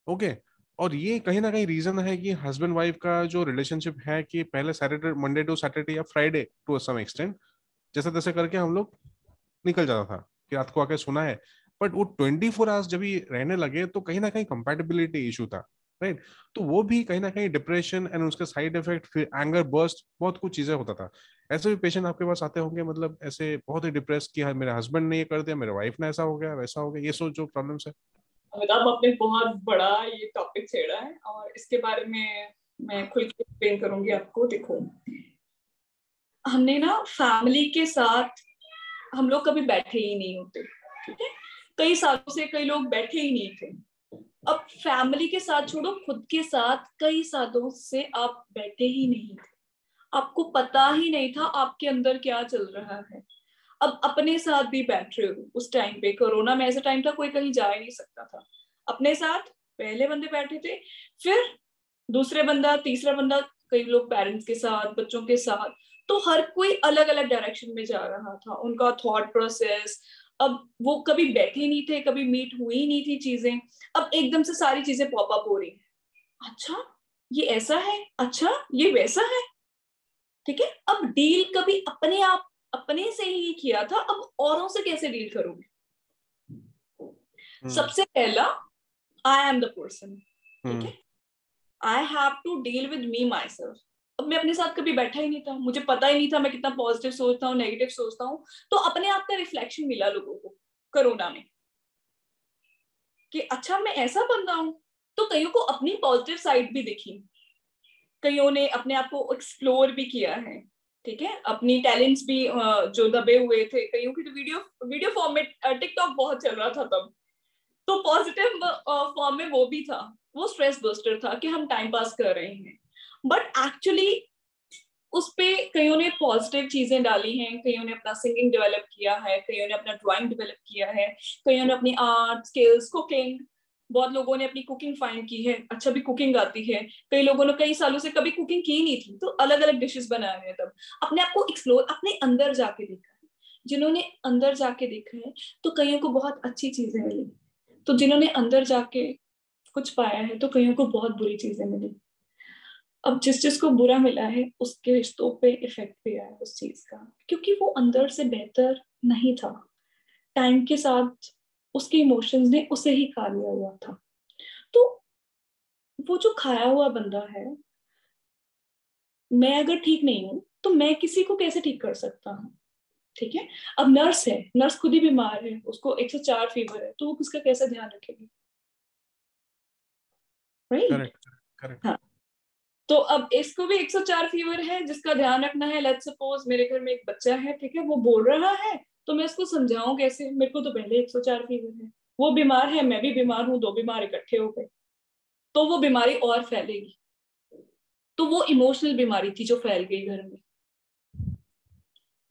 Speaker 1: Okay. और ये कहीं ना कहीं रीजन है कि हस्बैंड वाइफ का जो रिलेशनशिप है, कि पहले सैटरडे, मंडे टू सैटरडे या फ्राइडे टू सम एक्सटेंट, जैसे तैसे करके हम लोग निकल जाता था कि रात को आके सुना है. बट वो 24 hours जब ये रहने लगे तो कहीं ना कहीं कंपैटिबिलिटी इशू था, राइट. तो वो भी कहीं ना कहीं डिप्रेशन एंड उसके साइड इफेक्ट, फिर एंगर बर्स्ट, बहुत कुछ चीजें होता था. ऐसे भी पेशेंट आपके पास आते होंगे, मतलब ऐसे बहुत ही डिप्रेस कि हाँ, मेरे हस्बैंड ने ये कर दिया, मेरे वाइफ ने ऐसा हो गया, वैसा हो गया, ये सोच जो प्रॉब्लम्स है.
Speaker 2: अमिताभ, आपने बहुत बड़ा ये टॉपिक छेड़ा है और इसके बारे में मैं खुल के एक्सप्लेन करूंगी आपको. देखो, हमने ना फैमिली के साथ हम लोग कभी बैठे ही नहीं होते, ठीक है. कई सालों से कई लोग बैठे ही नहीं थे. अब फैमिली के साथ छोड़ो, खुद के साथ कई सालों से आप बैठे ही नहीं थे. आपको पता ही नहीं था आपके अंदर क्या चल रहा है. अब अपने साथ भी बैठ रहे हो. उस टाइम पे कोरोना में ऐसा टाइम था, कोई कहीं जा ही नहीं सकता था. अपने साथ पहले बंदे बैठे थे, फिर दूसरे बंदा, तीसरा बंदा, कई लोग पेरेंट्स के साथ, बच्चों के साथ. तो हर कोई अलग अलग डायरेक्शन में जा रहा था, उनका थॉट प्रोसेस. अब वो कभी बैठे नहीं थे, कभी मीट हुई नहीं थी चीजें. अब एकदम से सारी चीजें पॉप अप हो रही हैं. अच्छा, ये ऐसा है, अच्छा ये वैसा है, ठीक है. अब डील कभी अपने आप अपने से ही किया था, अब औरों से कैसे डील करोगे? सबसे पहला, आई एम द पर्सन, ठीक है. I have to deal with me my self. अब मैं अपने साथ कभी बैठा ही नहीं था, मुझे पता ही नहीं था मैं कितना पॉजिटिव सोचता हूँ, नेगेटिव सोचता हूँ. तो अपने आप का रिफ्लेक्शन मिला लोगों को कोरोना में कि अच्छा मैं ऐसा बंदा हूं. तो कईयों को अपनी पॉजिटिव साइड भी दिखी, कईयों ने अपने आप को एक्सप्लोर भी किया है, ठीक है. अपनी टैलेंट्स भी जो दबे हुए थे, कईयों की तो वीडियो वीडियो फॉर्म में, टिकटॉक बहुत चल रहा था तब, तो पॉजिटिव फॉर्म में वो भी था. वो स्ट्रेस बस्टर था कि हम टाइम पास कर रहे हैं. बट एक्चुअली उस पे कईयों ने पॉजिटिव चीजें डाली हैं. कईयों ने अपना सिंगिंग डेवलप किया है, कईयों ने अपना ड्राइंग डेवलप किया है, कईयों ने अपनी आर्ट स्किल्स, कुकिंग, बहुत लोगों ने अपनी कुकिंग फाइंड की है. अच्छा भी कुकिंग आती है. कई लोगों ने कई सालों से कभी कुकिंग की नहीं थी, तो अलग अलग डिशेस बना रहे हैं. तब अपने आप को एक्सप्लोर, अपने अंदर जाके देखा है. जिन्होंने अंदर जाके देखा है तो कईयों को बहुत अच्छी चीजें मिली. तो जिन्होंने अंदर जाके कुछ पाया है तो कईयों को बहुत बुरी चीजें मिली. अब जिस जिसको बुरा मिला है उसके रिश्तों पे इफेक्ट भी आया उस चीज का, क्योंकि वो अंदर से बेहतर नहीं था. टाइम के साथ उसके इमोशंस ने उसे ही खा लिया हुआ था. तो वो जो खाया हुआ बंदा है, मैं अगर ठीक नहीं हूं तो मैं किसी को कैसे ठीक कर सकता हूँ, ठीक है. अब नर्स है, नर्स खुद ही बीमार है, उसको 104 फीवर है, तो वो किसका कैसे ध्यान रखेगी, राइट?
Speaker 1: Correct, correct.
Speaker 2: हाँ. तो अब इसको भी 104 फीवर है जिसका ध्यान रखना है. लेट्स सपोज मेरे घर में एक बच्चा है, ठीक है, वो बोल रहा है, तो मैं उसको समझाऊं कैसे? मेरे को तो पहले 104 फीवर है, वो बीमार है, मैं भी बीमार हूँ, दो बीमार इकट्ठे हो गए तो वो बीमारी और फैलेगी. तो वो इमोशनल बीमारी थी जो फैल गई घर में,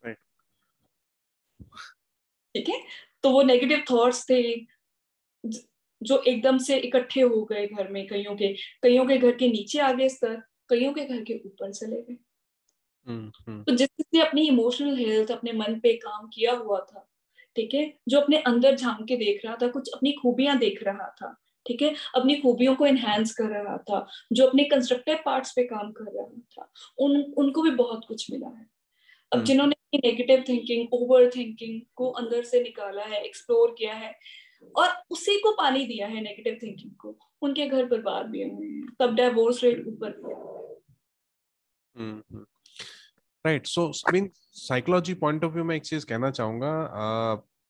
Speaker 1: राइट.
Speaker 2: ठीक है. तो वो नेगेटिव थॉट्स थे जो एकदम से इकट्ठे हो गए घर में. कईयों के घर के नीचे आ गए स्तर, कईयों के घर के ऊपर चले गए. तो जिसने अपनी इमोशनल हेल्थ, अपने मन पे काम किया हुआ था, ठीक है, जो अपने अंदर झांक के देख रहा था, कुछ अपनी खूबियां देख रहा था, ठीक है, अपनी खूबियों को एनहांस कर रहा था, जो अपने कंस्ट्रक्टिव पार्ट्स पे काम कर रहा था, उनको भी बहुत कुछ मिला है. अब जिन्होंने नेगेटिव थिंकिंग, ओवर थिंकिंग को अंदर से निकाला है, एक्सप्लोर किया है और उसी को पानी दिया है, नेगेटिव थिंकिंग को, उनके घर बर्बाद भी हुए हैं. तब डिवोर्स रेट ऊपर गया.
Speaker 1: Right. So mean psychology point of view में एक चीज कहना चाहूंगा,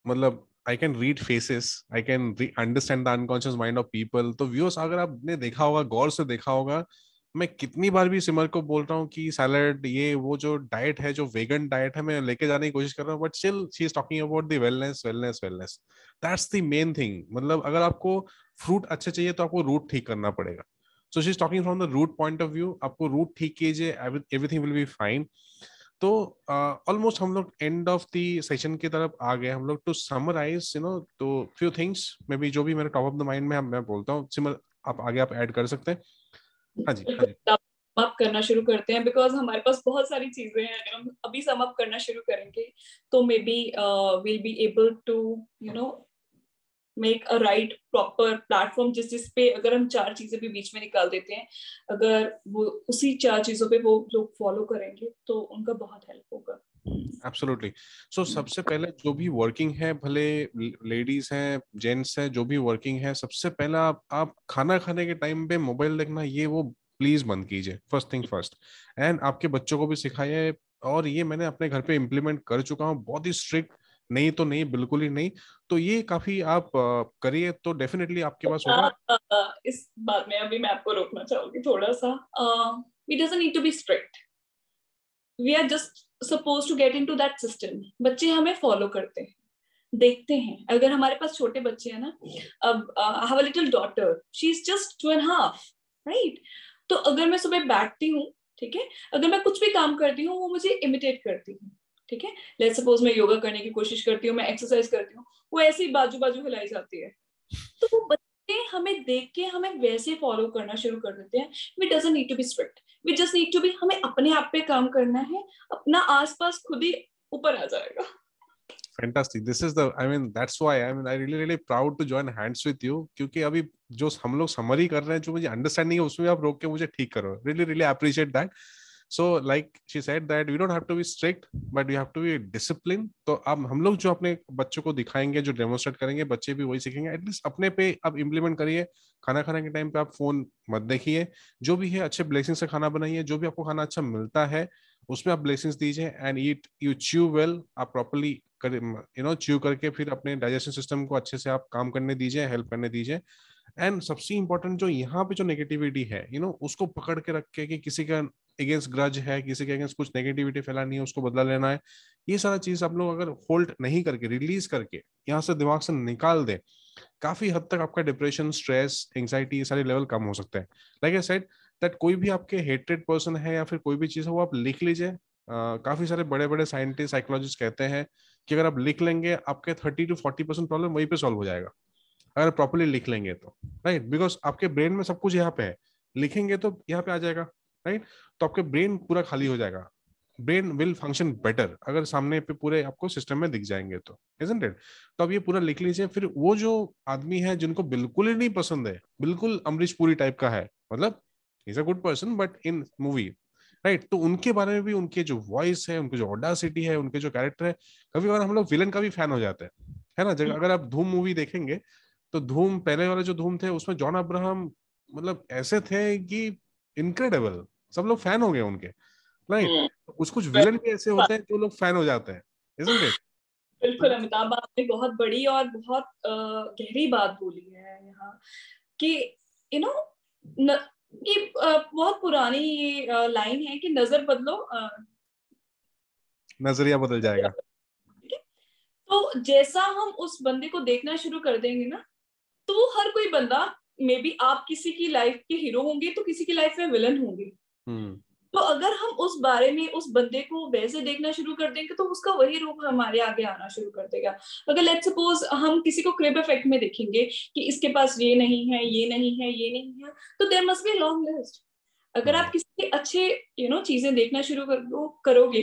Speaker 1: मतलब I can read faces, I can understand the unconscious mind of people. तो व्यूअर्स, अगर आपने देखा होगा, गौर से देखा होगा, मैं कितनी बार भी सिमर को बोल रहा हूँ कि सैलड, ये वो जो डाइट है, जो वेगन डाइट है, मैं लेके जाने की कोशिश कर रहा हूँ, but still she is talking about the wellness, wellness, wellness. That's the main thing. मतलब अगर आपको फ्रूट अच्छे चाहिए तो आपको रूट ठीक करना पड़ेगा. So she is talking from the root point of view. आपको रूट ठीक कीजिए, एवरीथिंग विल बी फाइन. तो ऑलमोस्ट हम लोग एंड ऑफ द सेशन की तरफ आ गए हम लोग. टू समराइज, तो फ्यू थिंग्स मे बी जो भी मेरे टॉप ऑफ द माइंड में मैं बोलता हूँ. सिमर, आप आगे आप ऐड कर सकते हैं. हाँ जी, हाँ जी.
Speaker 2: अप करना शुरू करते हैं, बिकॉज हमारे पास बहुत सारी चीजें हैं. अगर हम अभी सम अप करना शुरू करेंगे तो maybe will be able to make a right proper platform, जिस पे अगर हम 4 चीजें भी बीच में निकाल देते हैं, अगर वो उसी 4 चीजों पे वो लोग फॉलो करेंगे तो उनका बहुत हेल्प होगा.
Speaker 1: एब्सोल्युटली. सो सबसे पहले जो भी वर्किंग है, भले लेडीज हैं जेंट्स हैं, जो भी वर्किंग है, सबसे पहला आप खाना खाने के टाइम पे मोबाइल देखना ये वो प्लीज बंद कीजिए, फर्स्ट थिंग फर्स्ट. एंड आपके बच्चों को भी सिखाइए, और ये मैंने अपने घर पे इम्प्लीमेंट कर चुका हूँ, बहुत ही स्ट्रिक्ट, नहीं तो नहीं, बिल्कुल ही नहीं. तो ये काफी आप करिए तो डेफिनेटली आपके पास होगा.
Speaker 2: इस बात में अभी मैं आपको रोकना चाहूंगी थोड़ा सा. We doesn't need to be strict, we are just suppose to get into that system. बच्चे हमें फॉलो करते हैं, देखते हैं. अगर हमारे पास छोटे बच्चे हैं ना, अब I have a little daughter, she is just 2.5, right. तो अगर मैं सुबह बैठती हूँ, ठीक है, अगर मैं कुछ भी काम करती हूँ वो मुझे इमिटेट करती है, ठीक है. लेट्स सपोज मैं योगा करने की कोशिश करती हूँ, मैं एक्सरसाइज करती हूँ, वो ऐसे ही बाजू बाजू हिलाई जाती है. तो वो बच्चे हमें देख के हमें वैसे फॉलो करना शुरू कर देते हैं. We doesn't need to be strict, we just need to be, हमें अपने आप पे काम करना है, अपना आसपास खुद ही ऊपर आ जाएगा.
Speaker 1: Fantastic. This is the, I mean that's why I really really proud to join hands with you, क्योंकि अभी जो हम लोग समरी कर रहे हैं, जो मुझे अंडरस्टैंडिंग है, उसमें आप रोक के मुझे ठीक करो. Really really appreciate that. So like she said that we don't have to be strict, but we have to be disciplined. तो अब हम लोग जो अपने बच्चों को दिखाएंगे, जो डेमोन्स्ट्रेट करेंगे, बच्चे भी वही सीखेंगे. एटलीस्ट अपने पे अब इम्प्लीमेंट करिए. खाना खाने के टाइम पे आप फोन मत देखिए. जो भी है अच्छे ब्लेसिंग से खाना बनाइए. जो भी आपको खाना अच्छा मिलता है उसमें आप ब्लेसिंग्स दीजिए. And eat, you chew well, आप प्रॉपर्ली च्यू करके फिर अपने डाइजेशन सिस्टम को अच्छे से आप काम करने दीजिए, हेल्प करने दीजिए. एंड सबसे इंपॉर्टेंट जो यहाँ पे जो नेगेटिविटी है, उसको पकड़ के रख के कि किसी का अगेंस्ट ग्रज है, किसी के अगेंस्ट कुछ नेगेटिविटी फैलानी है, उसको बदला लेना है, ये सारा चीज आप लोग अगर होल्ड नहीं करके, रिलीज करके यहाँ से दिमाग से निकाल दे, काफी हद तक आपका डिप्रेशन, स्ट्रेस, एंग्जाइटी, ये सारे लेवल कम हो सकते हैं. लाइक आई सेड दैट कोई भी आपके हेटेड पर्सन है या फिर कोई भी चीज है, वो आप लिख लीजिए. काफी सारे बड़े बड़े साइंटिस्ट, साइकोलॉजिस्ट कहते हैं कि अगर आप लिख लेंगे, आपके 30 to 40% प्रॉब्लम वहीं पे सॉल्व हो जाएगा, अगर प्रॉपर्ली लिख लेंगे तो. राइट, बिकॉज आपके ब्रेन में सब कुछ यहाँ पे है, लिखेंगे तो यहाँ पे आ जाएगा. राइट, तो आपके ब्रेन पूरा खाली हो जाएगा. ब्रेन विल फंक्शन बेटर अगर सामने पे पूरे आपको सिस्टम में दिख जाएंगे तो, इजंट इट. तो अब ये पूरा लिख लीजिए. फिर वो जो आदमी है जिनको बिल्कुल ही नहीं पसंद है, बिल्कुल अमरीश पुरी टाइप का है, मतलब is a good person but in movie, right, तो उनके बारे में भी, उनके जो वॉइस है, उनकी जो ऑडासिटी है, उनके जो कैरेक्टर है, कभी कभार हम लोग विलन का भी फैन हो जाते हैं, है ना. जगह अगर आप धूम मूवी देखेंगे तो धूम, पहले वाले जो धूम थे उसमें जॉन अब्राहम मतलब ऐसे थे कि इनक्रेडिबल, सब लोग फैन हो गए उनके. राइट, कुछ कुछ विलन भी ऐसे होते हैं जो लोग फैन हो जाते हैं, इजंट इट.
Speaker 2: बिल्कुल अमिताभ, आपने बहुत बड़ी और बहुत गहरी बात बोली है यहाँ कि यू नो कि बहुत पुरानी ये लाइन है कि नजर बदलो,
Speaker 1: नजरिया बदल जाएगा.
Speaker 2: तो जैसा हम उस बंदे को देखना शुरू कर देंगे ना, तो हर कोई बंदा, मे बी आप किसी की लाइफ के हीरो होंगे तो किसी की लाइफ में विलन होंगे. तो अगर हम उस बारे में उस बंदे को वैसे देखना शुरू कर देंगे तो उसका वही रूप हमारे आगे आना शुरू कर देगा. अगर लेट्स सपोज हम किसी को क्रिब इफेक्ट में देखेंगे कि इसके पास ये नहीं है, ये नहीं है, ये नहीं है, तो there must be long list. अगर आप किसी के अच्छे चीजें देखना शुरू करोगे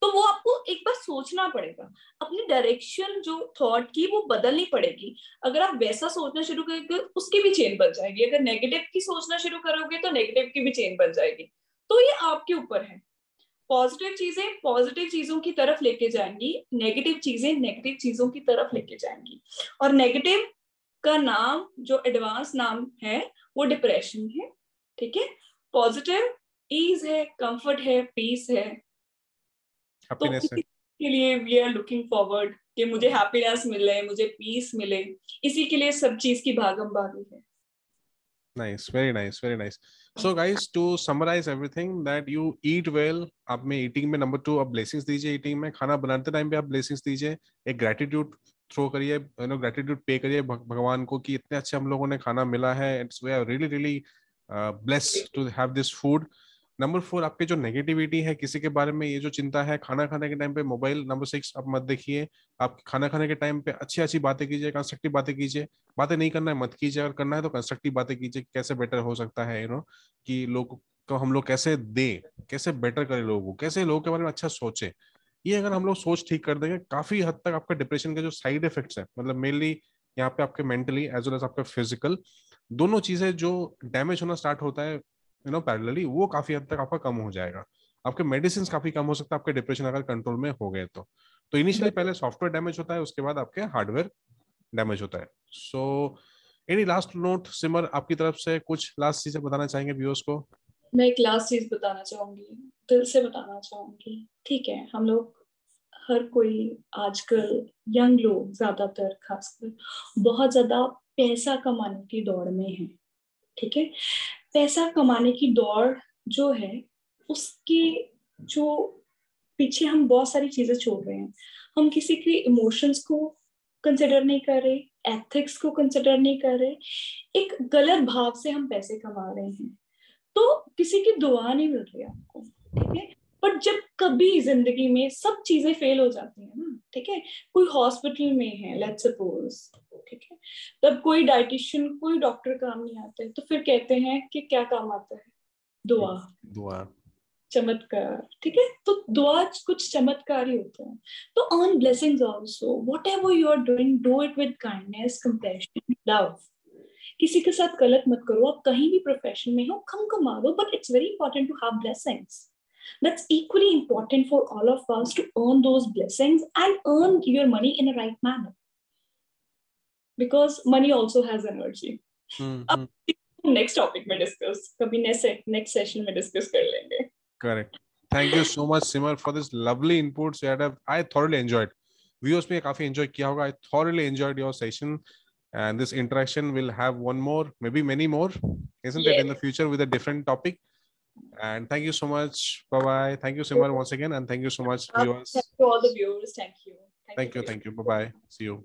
Speaker 2: तो वो आपको एक बार सोचना पड़ेगा, अपनी डायरेक्शन जो थॉट की वो बदलनी पड़ेगी. अगर आप वैसा सोचना शुरू करोगे उसकी भी चेन बन जाएगी, अगर नेगेटिव की सोचना शुरू करोगे तो नेगेटिव की भी चेन बन जाएगी. तो ये आपके ऊपर है. पॉजिटिव चीजें पॉजिटिव चीजों की तरफ लेके जाएंगी, नेगेटिव चीजें नेगेटिव चीजों की तरफ लेके जाएंगी. और नेगेटिव का नाम जो एडवांस नाम है वो डिप्रेशन है, ठीक है. पॉजिटिव ईज है, कंफर्ट है, पीस है. तो इसी के लिए वी आर लुकिंग फॉरवर्ड कि मुझे हैप्पीनेस मिले, मुझे पीस मिले, इसी के लिए सब चीज की भागम भागी है.
Speaker 1: Nice, very nice, very nice. So guys, to summarize everything, that you eat well. आप में eating में number 2 आप blessings दीजिए. eating में खाना बनाते टाइम पे आप blessings दीजिए. एक gratitude थ्रो करिए, gratitude पे करिए भगवान को कि इतने अच्छे हम लोगों ने खाना मिला है. It's we are really really blessed to have this food. Number 4, आपके जो नेगेटिविटी है किसी के बारे में, ये जो चिंता है, खाना खाने के टाइम पे मोबाइल. नंबर 6, आप मत देखिए. आप खाना खाने के टाइम पे अच्छी अच्छी बातें कीजिए, कंस्ट्रक्टिव बातें कीजिए. बातें नहीं करना है मत कीजिए, अगर करना है तो कंस्ट्रक्टिव बातें कीजिए, कैसे बेटर हो सकता है कि लोग को हम लोग कैसे दें, कैसे बेटर करें लोगों को, कैसे लोगों के बारे में अच्छा सोचे, ये अगर हम लोग सोच ठीक कर देंगे, काफी हद तक आपका डिप्रेशन के जो साइड इफेक्ट्स है, मतलब मेनली यहाँ पे आपके मेंटली एज वेल एज आपका फिजिकल, दोनों चीजें जो डैमेज होना स्टार्ट होता है पैरेलली, वो काफी हद तक आपका कम हो जाएगा। आपके मेडिसिन काफी कम हो सकता है आपके डिप्रेशन अगर कंट्रोल में हो गए तो इनिशियली पहले सॉफ्टवेयर डैमेज होता है, उसके बाद आपके हार्डवेयर डैमेज होता है। सो एनी लास्ट नोट सिमर आपकी तरफ से, कुछ लास्ट चीजें बताना चाहेंगे व्यूअर्स को?
Speaker 2: मैं एक लास्ट चीज बताना चाहूंगी, दिल से बताना चाहूंगी। ठीक है, हम लोग हर कोई आजकल, यंग लोग ज्यादातर खासकर, बहुत ज्यादा पैसा कमाने की दौड़ में है। ठीक है, पैसा कमाने की दौड़ जो है, उसके जो पीछे हम बहुत सारी चीजें छोड़ रहे हैं। हम किसी के इमोशंस को कंसिडर नहीं कर रहे, एथिक्स को कंसिडर नहीं कर रहे, एक गलत भाव से हम पैसे कमा रहे हैं, तो किसी की दुआ नहीं मिल रही आपको। ठीक है, पर जब कभी जिंदगी में सब चीजें फेल हो जाती है ना, ठीक है, कोई हॉस्पिटल में है लेट्स सपोज, ठीक है, तब कोई डाइटिशियन, कोई डॉक्टर काम नहीं आता है, तो फिर कहते हैं कि क्या काम आता है? दुआ,
Speaker 1: दुआ,
Speaker 2: चमत्कार। ठीक है, तो दुआ कुछ चमत्कार ही होते हैं। तो earn blessings also, whatever you are doing, do it with kindness, compassion, love. किसी के साथ गलत मत करो। आप कहीं भी प्रोफेशन में हो, कम कमा दो, but it's very important to have blessings. That's equally important for all of us to earn those blessings and earn your money in a right manner, because money also has energy. अब next topic में discuss, कभी next session में discuss कर लेंगे.
Speaker 1: Correct. Thank you so much Simar for this lovely inputs that I thoroughly enjoyed. Viewers में काफी enjoy किया होगा. I thoroughly enjoyed your session and this interaction will have one more, maybe many more, isn't it, in the future with a different topic. And thank you so much. Bye bye. Thank you Simar once again, and thank you so much viewers.
Speaker 2: Thank you all the viewers. Thank you.
Speaker 1: Thank you. Bye bye. See you.